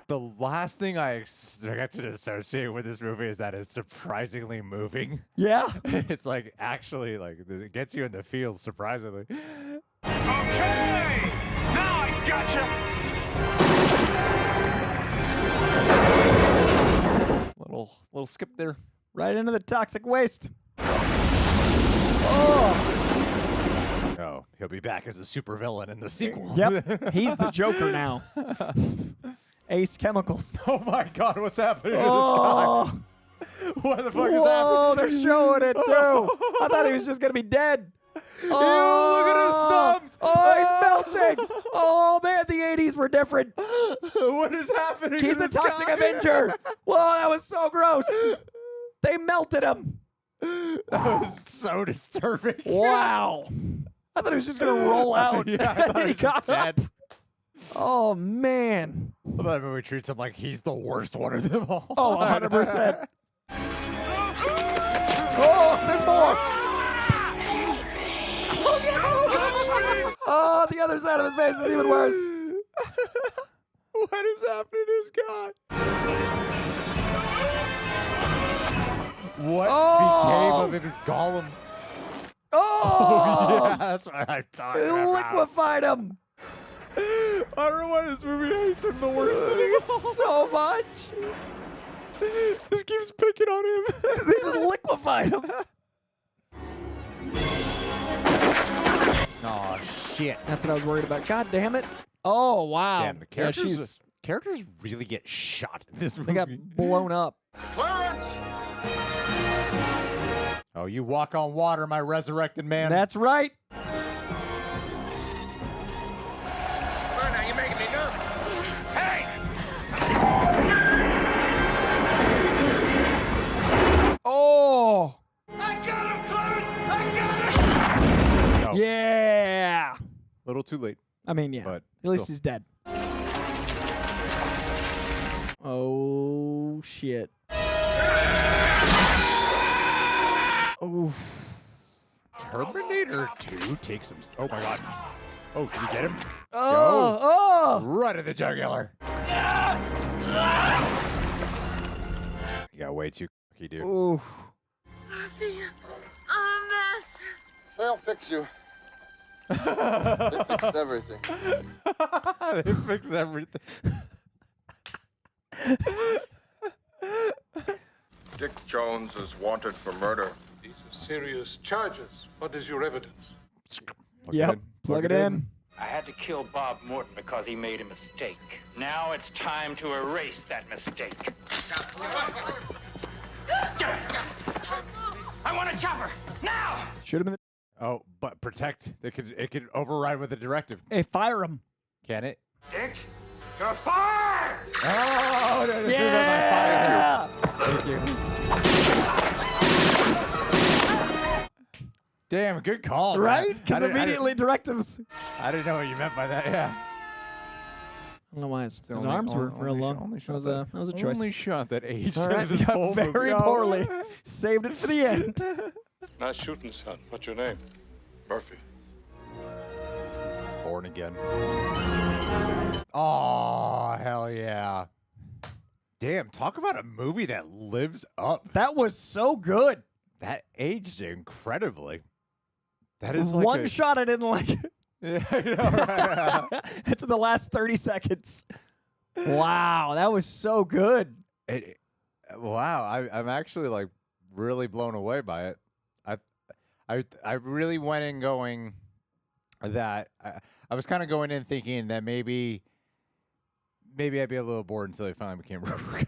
The last thing I expect to associate with this movie is that it's surprisingly moving. Yeah. It's like actually like it gets you in the feels surprisingly. Okay! Now I gotcha! Little skip there. Right into the toxic waste. Oh. Oh, he'll be back as a supervillain in the sequel. Yep. He's the Joker now. Ace Chemicals. Oh my God, what's happening Oh. to this guy? What the fuck is Whoa, happening? they're showing it too. I thought he was just gonna be dead. Oh, look at his thumbs. Oh, he's melting. Oh man, the 80s were different. What is happening? He's to the this Toxic guy? Avenger. Whoa, that was so gross. They melted him. That was so disturbing. Wow. I thought he was just gonna roll out. Yeah, I thought he got up. Oh man. Well, that movie treats him like he's the worst one of them all. Oh, 100%. Oh, there's more. Oh, the other side of his face is even worse. What is happening to this guy? What became of him? His Gollum. Oh, yeah, that's what I'm talking it about. liquefied him. I don't know why this movie hates him the worst. So much. Just keeps picking on him. They just liquefied him. Oh shit! That's what I was worried about. God damn it. Oh wow. Damn, the characters, characters really get shot in this movie. They got blown up. Clarence! Oh, you walk on water, my resurrected man. That's right. Come on now, you're making me nervous. Hey! Oh. I got him, Clarence! I got him! No. Yeah. A little too late. I mean, yeah. But at least still. he's dead. Oh, shit. Oof. Terminator 2 takes some. Oh my god. Oh, can you get him? Oh, Go. Right in the jugular. You got way too cocky, dude. Oof. Murphy, I'm a mess. They'll fix you. They fix everything. They fix everything. Dick Jones is wanted for murder. These are serious charges. What is your evidence? Yep, plug it in. I had to kill Bob Morton because he made a mistake. Now it's time to erase that mistake. I want a chopper now. Shoot him in the. Oh, but protect. It could override with a directive. Hey, fire him. Can it? Dick, you're fired. Oh, no, yeah. Thank you. Damn, good call. Right? Because immediately directives. I didn't know what you meant by that. Yeah. I don't know why his arms were real long. That was a choice. Only shot that aged. All right, yeah, very poorly. Saved it for the end. Nice shooting, son. What's your name? Murphy. Born again. Oh, hell yeah. Damn, talk about a movie that lives up. That was so good. That aged incredibly. That is like one shot I didn't like. Yeah, I know, right? It's in the last 30 seconds. Wow, that was so good. Wow, I'm actually like really blown away by it. I really went in going that I was kind of going in thinking that maybe I'd be a little bored until I finally became Robocop.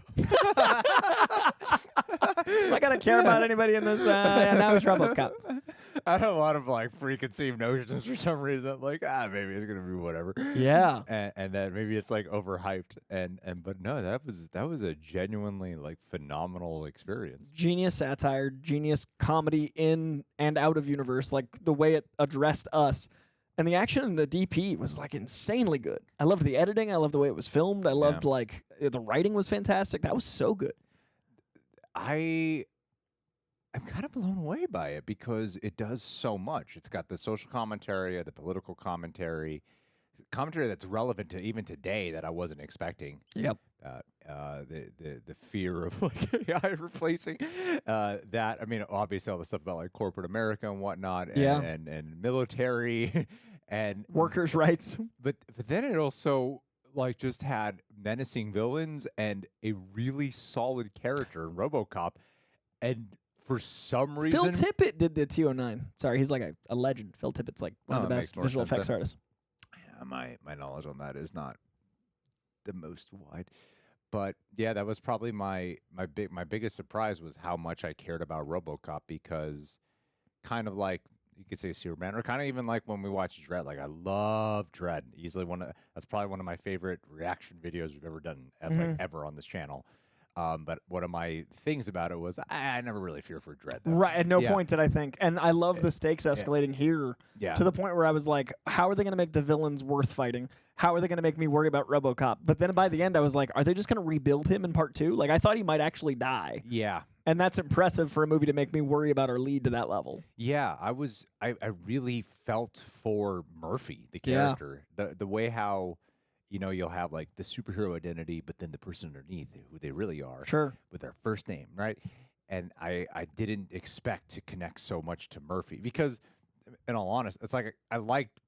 I gotta care about anybody in this. Yeah, now it's Robocop. I had a lot of like preconceived notions for some reason. Like, maybe it's gonna be whatever. Yeah, and then maybe it's like overhyped. But no, that was a genuinely like phenomenal experience. Genius satire, genius comedy in and out of universe. Like the way it addressed us. And the action in the DP was like insanely good. I loved the editing. I loved the way it was filmed. I loved like the writing was fantastic. That was so good. I'm kind of blown away by it because it does so much. It's got the social commentary, the political commentary that's relevant to even today that I wasn't expecting. Yep. The fear of like AI replacing that. I mean, obviously all the stuff about like corporate America and whatnot, and military and workers' rights. But then it also like just had menacing villains and a really solid character in RoboCop, and for some reason, Phil Tippett did the T09. Sorry, he's like a legend. Phil Tippett's like one of the best visual effects artists. Yeah, my knowledge on that is not the most wide. But yeah, that was probably my biggest surprise was how much I cared about RoboCop, because kind of like you could say Superman, or kind of even like when we watched Dredd. Like I love Dredd. Easily that's probably one of my favorite reaction videos we've ever done ever on this channel. But one of my things about it was I never really fear for Dredd. Though. Right, at no point did I think. And I love the stakes escalating here to the point where I was like, how are they going to make the villains worth fighting? How are they going to make me worry about RoboCop? But then by the end, I was like, are they just going to rebuild him in part 2? Like, I thought he might actually die. Yeah. And that's impressive for a movie to make me worry about our lead to that level. Yeah, I really felt for Murphy, the character. The way how, you know, you'll have like the superhero identity, but then the person underneath who they really are. Sure. With their first name, right? And I didn't expect to connect so much to Murphy because, in all honesty, it's like I liked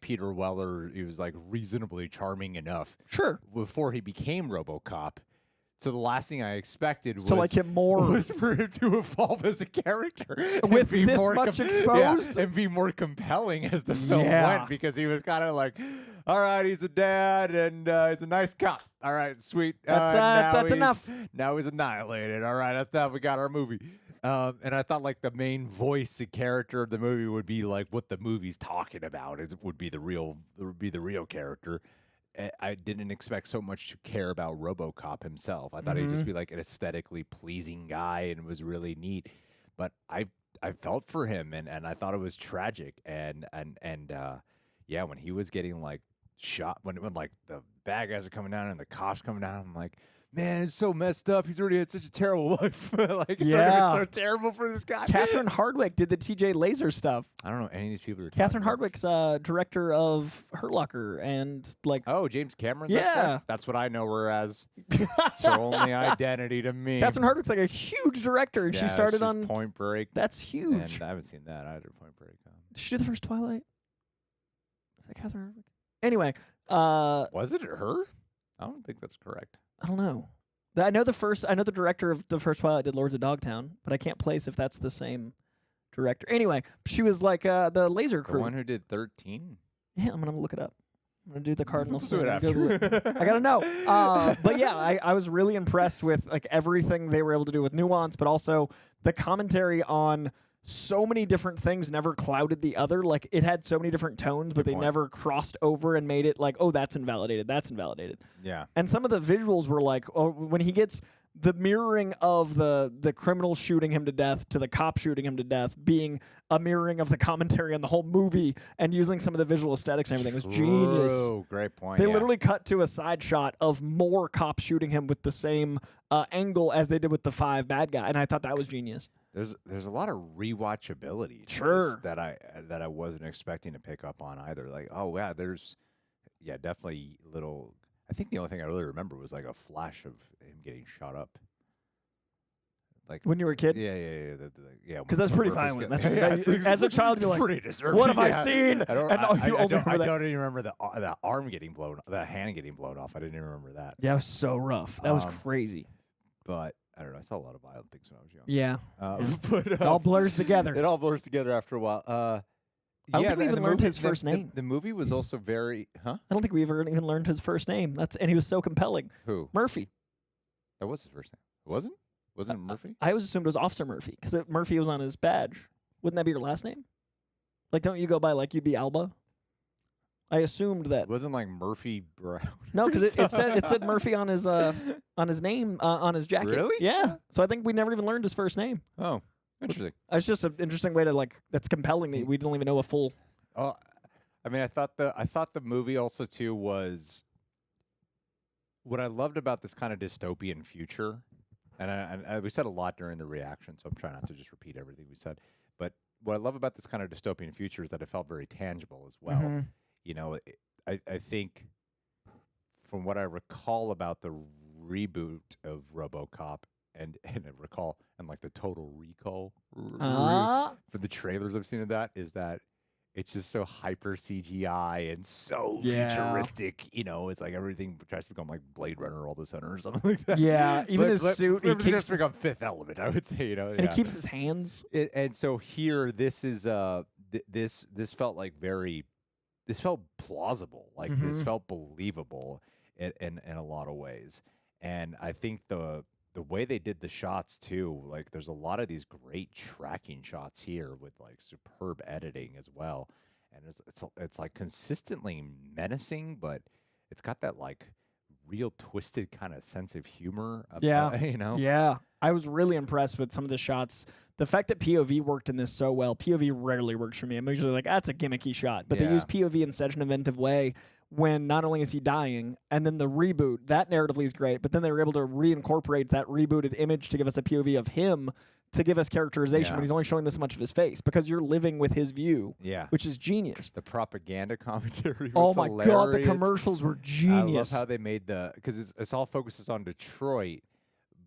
Peter Weller. He was like reasonably charming enough. Sure. Before he became RoboCop. So the last thing I expected was to like him more, was for him to evolve as a character with this much exposed and be more compelling as the film went, because he was kind of like, all right, he's a dad and he's a nice cop. All right, sweet. That's enough. Now he's annihilated. All right, that's that. We got our movie. And I thought like the main voice and character of the movie would be like what the movie's talking about would be the real character. I didn't expect so much to care about RoboCop himself. I thought he'd just be like an aesthetically pleasing guy and was really neat. But I felt for him and I thought it was tragic. And yeah, when he was getting like shot, when like the bad guys are coming down and the cops coming down, I'm like, man, it's so messed up. He's already had such a terrible life. Like, it's Yeah. already been so terrible for this guy. Catherine Hardwicke did the TJ Laser stuff. I don't know any of these people. Catherine Hardwicke's director of Hurt Locker and like. Oh, James Cameron's Yeah. up there? That's what I know her as. It's her only identity to me. Catherine Hardwicke's like a huge director, and Yeah, she started she's on Point Break. That's huge. And I haven't seen that either. Point Break. Did she do the first Twilight? Is that Catherine Hardwicke? Anyway, was it her? I don't think that's correct. I don't know. I know the director of the first Twilight did Lords of Dogtown, but I can't place if that's the same director. Anyway, she was like the Laser Crew. The one who did 13. Yeah, I'm gonna look it up. I'm gonna do the Cardinal Do it sin. after. I gotta know. But yeah, I was really impressed with like everything they were able to do with nuance, but also the commentary on so many different things never clouded the other. Like it had so many different tones, but they never crossed over and made it like, oh, that's invalidated. That's invalidated. Yeah. And some of the visuals were like, oh, when he gets the mirroring of the criminal shooting him to death to the cop shooting him to death being a mirroring of the commentary on the whole movie and using some of the visual aesthetics and everything was genius. Oh, great point. They yeah. literally cut to a side shot of more cops shooting him with the same angle as they did with the 5 bad guy, and I thought that was genius. There's a lot of rewatchability to Sure. this that I wasn't expecting to pick up on either. Like, oh yeah, definitely little. I think the only thing I really remember was like a flash of him getting shot up. Like When you were a kid? Yeah. Because that's pretty violent. That's as a child, you're like, pretty disturbing. what have I Yeah. seen? I don't, And you only remember that. I don't even remember the arm getting blown, the hand getting blown off. I didn't even remember that. Yeah, it was so rough. That was crazy. But I don't know. I saw a lot of violent things when I was young. Yeah. But It all blurs together. It all blurs together after a while. I don't think we even learned his first name. The movie was also very, huh? I don't think we ever even learned his first name. And he was so compelling. Who? Murphy. That was his first name. Wasn't it Murphy? I always assumed it was Officer Murphy because Murphy was on his badge. Wouldn't that be your last name? Like, don't you go by like you'd be Alba? I assumed that. It wasn't like Murphy Brown. No, because it said Murphy on his name on his jacket. Really? Yeah. So I think we never even learned his first name. Oh, interesting. It's just an interesting way to like. That's compelling that we don't even know a full. Oh, I mean, I thought the movie also too was what I loved about this kind of dystopian future, and we said a lot during the reaction, so I'm trying not to just repeat everything we said. But what I love about this kind of dystopian future is that it felt very tangible as well. Mhm. You know, I think from what I recall about the reboot of RoboCop and I recall and like the Total Recall for the trailers I've seen of that is that it's just so hyper CGI and so futuristic. You know, it's like everything tries to become like Blade Runner all of a sudden or something like that. Yeah, even his suit. He It keeps, just become Fifth Element, I would say. You know, and he keeps his hands. And so here, this is this felt like this felt plausible. Like this felt believable in a lot of ways. And I think the way they did the shots too, like there's a lot of these great tracking shots here with like superb editing as well. And it's like consistently menacing, but it's got that like real twisted kind of sense of humor. You know? Yeah. I was really impressed with some of the shots. The fact that POV worked in this so well, POV rarely works for me. I'm usually like, that's a gimmicky shot. But they use POV in such an inventive way when not only is he dying, and then the reboot, that narratively is great, but then they were able to reincorporate that rebooted image to give us a POV of him to give us characterization when he's only showing this much of his face because you're living with his view, which is genius. The propaganda commentary Oh was my hilarious. God, the commercials were genius. I love how they made because it's all focuses on Detroit,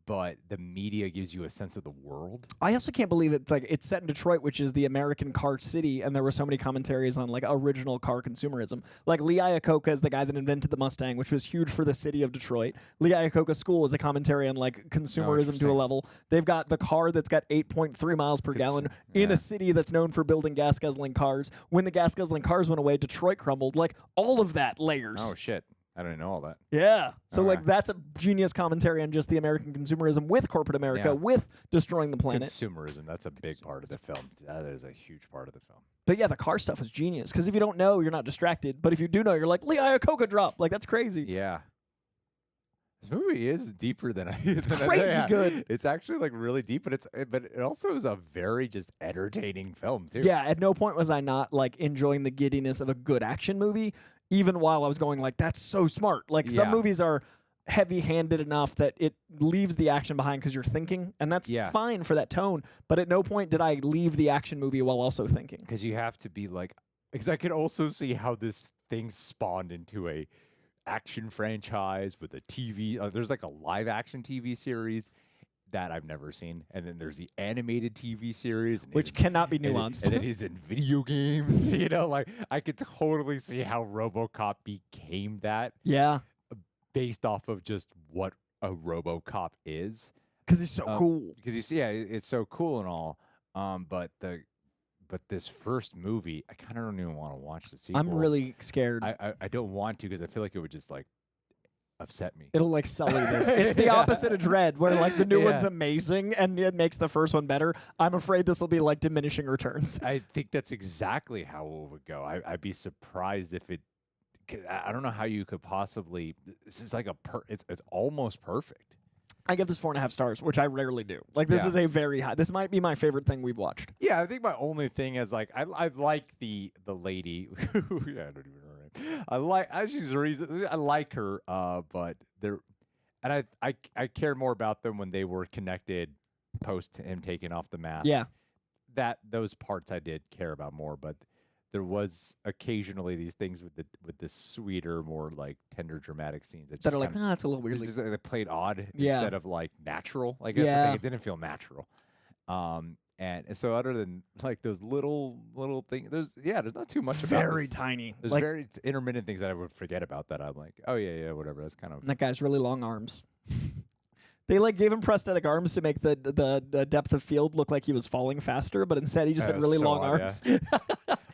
but the media gives you a sense of the world. I also can't believe it's set in Detroit, which is the American car city, and there were so many commentaries on like original car consumerism. Like Lee Iacocca is the guy that invented the Mustang, which was huge for the city of Detroit. Lee Iacocca School is a commentary on like consumerism to a level. They've got the car that's got 8.3 miles per gallon in a city that's known for building gas guzzling cars. When the gas guzzling cars went away, Detroit crumbled. Like all of that layers. Oh shit. I don't know all that. Yeah. So like that's a genius commentary on just the American consumerism with corporate America, with destroying the planet. Consumerism, that's a big part of the film. That is a huge part of the film. But yeah, the car stuff is genius because if you don't know, you're not distracted. But if you do know, you're like, Lee Iacocca drop. Like that's crazy. Yeah. This movie is deeper than I. It's crazy good. It's actually like really deep, but it also is a very just entertaining film too. Yeah. At no point was I not like enjoying the giddiness of a good action movie. Even while I was going like, that's so smart. Like some movies are heavy-handed enough that it leaves the action behind because you're thinking, and that's fine for that tone. But at no point did I leave the action movie while also thinking. Because you have to be like, because I could also see how this thing spawned into a action franchise with a TV. There's like a live action TV series that I've never seen, and then there's the animated TV series, which cannot be nuanced. And then he's in video games. You know, like I could totally see how RoboCop became that. Yeah. Based off of just what a RoboCop is, because he's so cool. Because you see, it's so cool and all. But this first movie, I kind of don't even want to watch the sequels. I'm really scared. I don't want to because I feel like it would just like upset me. It'll like sully this. It's the opposite of Dread, where like the new one's amazing and it makes the first one better. I'm afraid this will be like diminishing returns. I think that's exactly how it would go. I'd be surprised if it. I don't know how you could possibly. This is like it's almost perfect. I give this 4.5 stars, which I rarely do. Like this is a very high. This might be my favorite thing we've watched. Yeah, I think my only thing is like I like the lady. I don't even know her name. She's the reason I like her. But I care more about them when they were connected post him taking off the mask. Yeah, those parts I did care about more, but. There was occasionally these things with the sweeter, more like tender, dramatic scenes that are like, it's a little weird. They played odd instead of like natural. Like that's the thing, it didn't feel natural. And so other than like those little things, there's not too much. Very tiny. There's like, very intermittent things that I would forget about that. I'm like, oh yeah, whatever. That's kind of. And that guy's really long arms. They like gave him prosthetic arms to make the depth of field look like he was falling faster, but instead he just had really long arms. Yeah.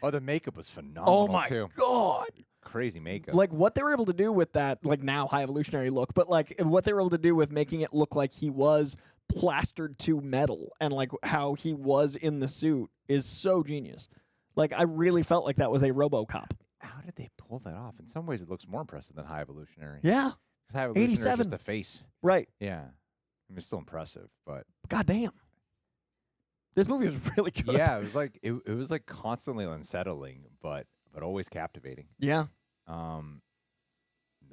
Oh, the makeup was phenomenal. Oh my god, crazy makeup! Like what they were able to do with that, like now high evolutionary look, but like what they were able to do with making it look like he was plastered to metal, and like how he was in the suit is so genius. Like I really felt like that was a RoboCop. How did they pull that off? In some ways, it looks more impressive than high evolutionary. Yeah, because high evolutionary is just a face. Right. Yeah. I mean, it's still impressive, but goddamn, this movie was really good. Yeah, it was like it was like constantly unsettling, but always captivating. Yeah. Yeah,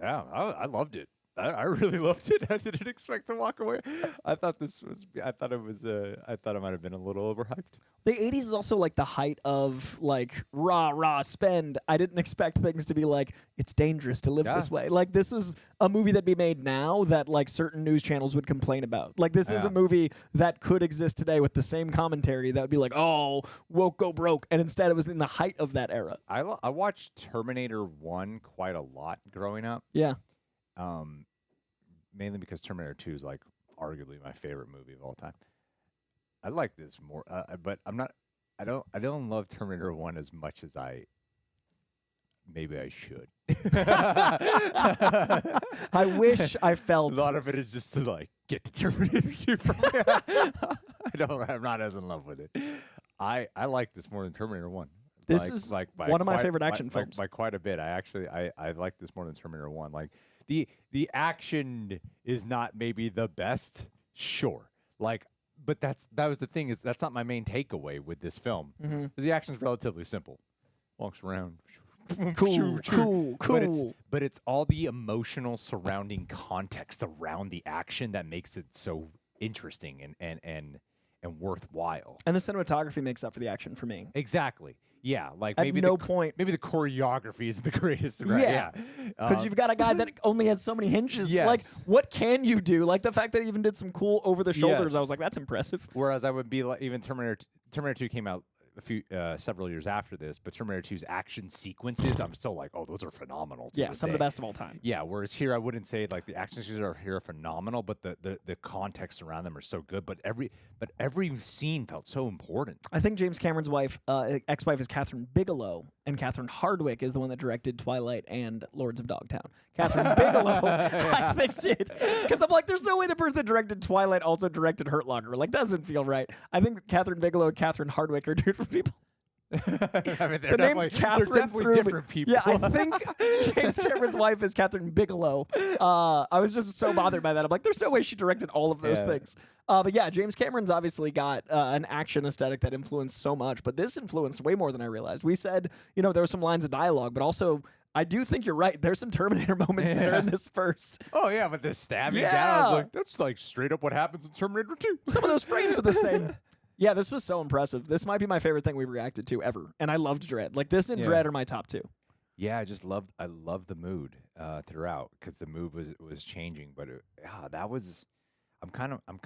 I loved it. I really loved it. I didn't expect to walk away. I thought it might have been a little overhyped. The 80s is also like the height of like rah spend. I didn't expect things to be like, it's dangerous to live this way. Like this was a movie that'd be made now that like certain news channels would complain about. Like this is a movie that could exist today with the same commentary that would be like, oh, woke go broke. And instead it was in the height of that era. I watched Terminator 1 quite a lot growing up. Yeah. Mainly because Terminator 2 is like arguably my favorite movie of all time. I like this more, but I don't love Terminator 1 as much as maybe I should. I wish I felt a lot of it is just to like get to Terminator 2. I'm not as in love with it. I like this more than Terminator 1. This is like one of my favorite action films. By quite a bit. I like this more than Terminator 1. Like the action is not maybe the best, sure. Like, but that was the thing, is that's not my main takeaway with this film. Mm-hmm. The action is relatively simple. Walks around. Cool. But it's all the emotional surrounding context around the action that makes it so interesting and worthwhile. And the cinematography makes up for the action for me. Exactly. Yeah, like maybe maybe the choreography isn't the greatest. Right? Yeah, because you've got a guy that only has so many hinges. Yes. Like, what can you do? Like the fact that he even did some cool over the shoulders. Yes. I was like, that's impressive. Whereas I would be like, even Terminator 2 came out several years after this, but Terminator 2's action sequences, I'm still like, oh, those are phenomenal. Yeah, some of the best of all time. Yeah, whereas here I wouldn't say like the action sequences are phenomenal, but the context around them are so good. But every scene felt so important. I think James Cameron's ex-wife is Catherine Bigelow, and Catherine Hardwicke is the one that directed Twilight and Lords of Dogtown. Catherine Bigelow, I fixed it. Because I'm like, there's no way the person that directed Twilight also directed Hurt Locker. Like, doesn't feel right. I think Catherine Bigelow and Catherine Hardwicke are different people. I mean, they're definitely different people. Yeah, I think James Cameron's wife is Catherine Bigelow. I was just so bothered by that. I'm like, there's no way she directed all of those things. But yeah, James Cameron's obviously got an action aesthetic that influenced so much, but this influenced way more than I realized. We said, there were some lines of dialogue, but also I do think you're right. There's some Terminator moments that are in this first. Oh yeah, but the stabbing down, I was like, that's like straight up what happens in Terminator 2. Some of those frames are the same. Yeah, this was so impressive. This might be my favorite thing we've reacted to ever. And I loved Dread. Like this and Dread are my top 2. Yeah, I loved the mood throughout because the mood was changing, but I'm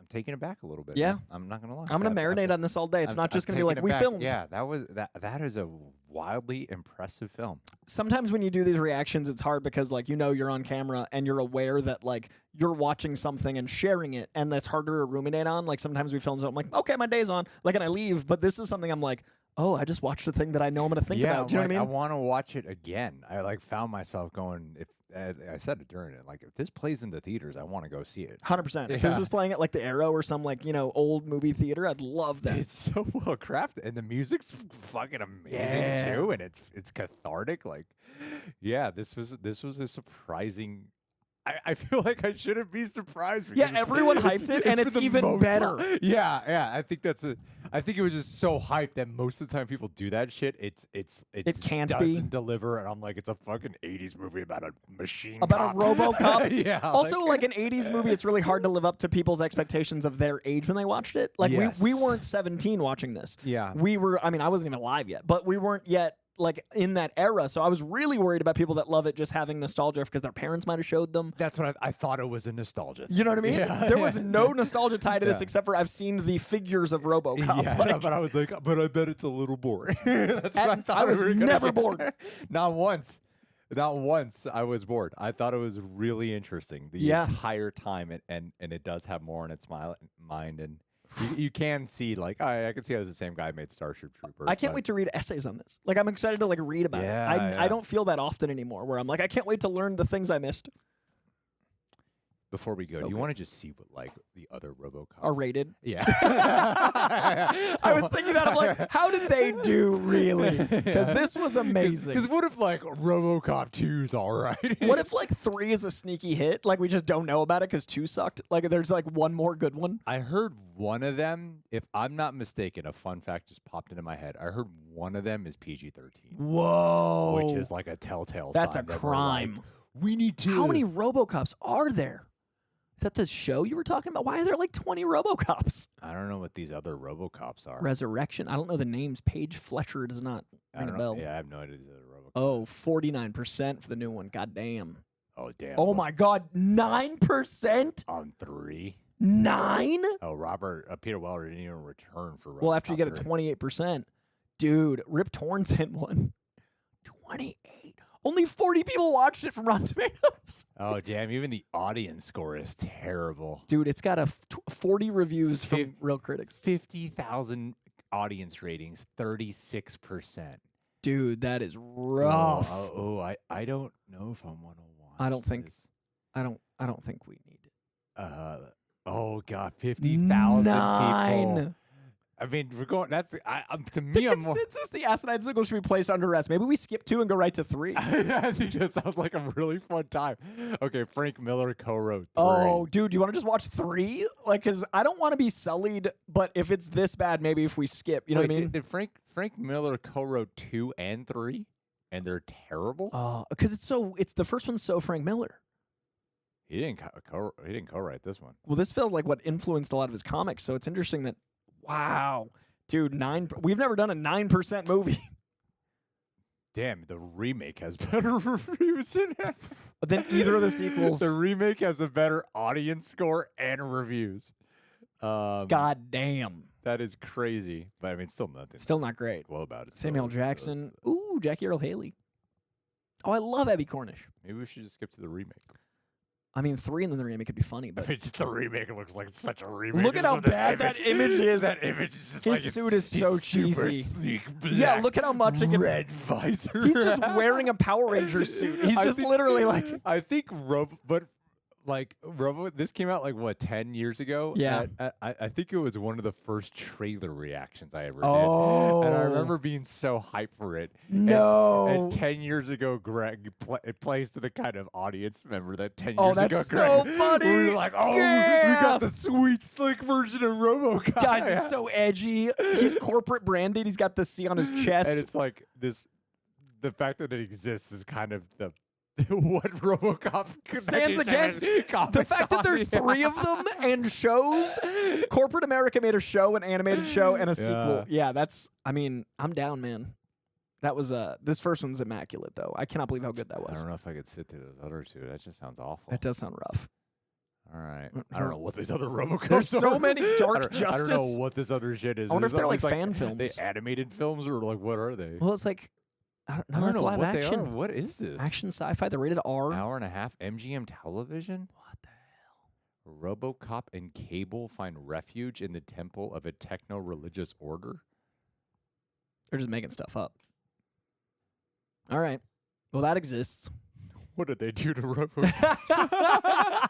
taking it back a little bit. Yeah, I'm not gonna lie. I'm gonna marinate on this all day. It's not just gonna be like we filmed. Yeah, that is a wildly impressive film. Sometimes when you do these reactions, it's hard because like you're on camera and you're aware that like you're watching something and sharing it, and that's harder to ruminate on. Like sometimes we film, so I'm like, okay, my day's on, like, and I leave. But this is something I'm like, oh, I just watched the thing that I know I'm going to think about. Do you know what I mean? I want to watch it again. I like found myself going, if I said it during it, like if this plays in the theaters, I want to go see it. 100%. If this is playing at like the Arrow or some like, old movie theater, I'd love that. It's so well crafted, and the music's fucking amazing too, and it's cathartic. Like, yeah, this was a surprising. I feel like I shouldn't be surprised. Yeah, everyone hyped it, and it's even better. Yeah. I think it was just so hyped that most of the time people do that shit. It can't doesn't deliver, and I'm like, it's a fucking 80s movie about a machine about cop. a Robocop. Yeah. Also, like an 80s movie, it's really hard to live up to people's expectations of their age when they watched it. Like we weren't 17 watching this. Yeah. We were. I mean, I wasn't even alive yet, but we weren't yet. Like in that era, so I was really worried about people that love it just having nostalgia because their parents might have showed them. That's what I thought it was a nostalgia. You know what I mean? Yeah. There was no nostalgia tied to this except for I've seen the figures of RoboCop. Yeah, but I was like, but I bet it's a little boring. That's what I thought. I was never bored. Not once I was bored. I thought it was really interesting the entire time, and it does have more in its mind, and you can see, like, I can see how it's the same guy made Starship Troopers. I can't wait to read essays on this. Like, I'm excited to, like, read about it. I don't feel that often anymore where I'm like, I can't wait to learn the things I missed. Before we go, do you want to just see what, like, the other Robocops are rated? Yeah. I was thinking that. I'm like, how did they do, really? Because this was amazing. Because what if, like, Robocop 2's all right? What if, like, 3 is a sneaky hit? Like, we just don't know about it because 2 sucked? Like, there's, like, one more good one? I heard one of them, if I'm not mistaken, a fun fact just popped into my head. I heard one of them is PG-13. Whoa. Which is, like, a telltale That's sign. a crime. Like, we need to... How many Robocops are there? Is that the show you were talking about? Why are there like 20 Robocops? I don't know what these other Robocops are. Resurrection. I don't know the names. Paige Fletcher does not ring a bell. Yeah, I have no idea these other Robocops. Oh, 49% for the new one. God damn. Oh, damn. Oh, my God. 9%? On 3? 9? Oh, Peter Weller didn't even return for Robocop. Well, after you get a 28%. Dude, Rip Torn's in one. 28. Only 40 people watched it from Rotten Tomatoes. Oh, damn. Even the audience score is terrible. Dude, it's got 40 reviews from real critics. 50,000 audience ratings, 36%. Dude, that is rough. I don't know if I want to watch I don't think this. I don't think we need it. Oh, God. 50,000 9. people. I mean, we're going. That's to me. The consensus: the asinine signal should be placed under arrest. Maybe we skip 2 and go right to 3. I think that sounds like a really fun time. Okay, Frank Miller co-wrote 3. Oh, dude, do you want to just watch 3? Like, because I don't want to be sullied, but if it's this bad, maybe if we skip, you know what I mean? Did Frank Miller co-wrote 2 and 3, and they're terrible? Oh, because it's the first one's so Frank Miller. He didn't co-write this one. Well, this feels like what influenced a lot of his comics, so it's interesting that. Wow, dude, 9. We've never done a 9% movie. Damn, the remake has better reviews in it than either of the sequels. The remake has a better audience score and reviews. God damn, that is crazy. But I mean, still nothing. Still not great. Well, about it. Samuel Jackson. Ooh, Jackie Earle Haley. Oh, I love Abby Cornish. Maybe we should just skip to the remake. I mean, 3 and then the remake could be funny, but it's just the remake. It looks like it's such a remake. Look at how bad that image is. That image is just his like suit is so cheesy. Sleek, black, yeah, look at how much it can. Red visor. He's just wearing a Power Ranger suit. He's just literally like. I think this came out like what 10 years ago. Yeah, I think it was one of the first trailer reactions I ever did. Oh, and I remember being so hyped for it. No, and 10 years ago, Greg it plays to the kind of audience member that 10 years oh, ago. that's Greg, so funny. We were like, oh, yeah. we got the sweet slick version of RoboCop. Guys, it's so edgy. He's corporate branded. He's got the C on his chest, and it's like this. the fact that it exists is kind of the what RoboCop stands against. The fact that there's 3 of them and shows. Corporate America made a show, an animated show, and a sequel. Yeah, that's. I mean, I'm down, man. That was this first one's immaculate, though. I cannot believe how good that was. I don't know if I could sit through those other 2. That just sounds awful. That does sound rough. All right. I don't know what these other RoboCops There's are. so many Dark Justice. I don't know what this other shit is. I wonder if they're like It's fan films. They animated films or like what are they? Well, it's like I don't know. It's know live what action. They are. What is this? Action sci-fi. They're rated R. Hour and a half. MGM Television. What the hell? RoboCop and Cable find refuge in the temple of a techno-religious order. They're just making stuff up. All right. Well, that exists. What did they do to RoboCop?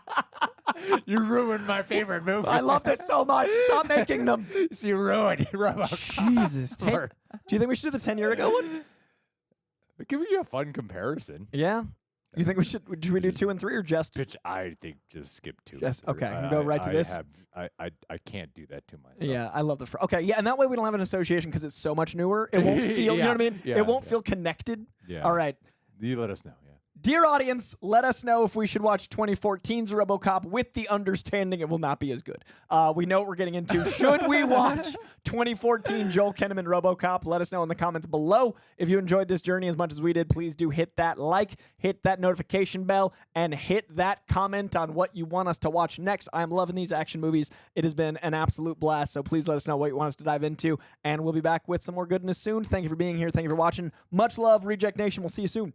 You ruined my favorite movie. I love this so much. Stop making them. You ruined RoboCop. Jesus. Do you think we should do the 10-year ago one? Give you a fun comparison. Yeah. You think we should we do 2 and 3 or just? Bitch, I think just skip 2. Just okay. And go right to this. I can't do that to myself. Yeah, I love the. Okay, yeah, and that way we don't have an association because it's so much newer. It won't feel. You know what I mean? Yeah, it won't feel connected. Yeah. All right. You let us know. Yeah. Dear audience, let us know if we should watch 2014's RoboCop with the understanding it will not be as good. We know what we're getting into. Should we watch 2014 Joel Kinnaman RoboCop? Let us know in the comments below. If you enjoyed this journey as much as we did, please do hit that like, hit that notification bell, and hit that comment on what you want us to watch next. I'm loving these action movies. It has been an absolute blast, so please let us know what you want us to dive into, and we'll be back with some more goodness soon. Thank you for being here. Thank you for watching. Much love, Reject Nation. We'll see you soon.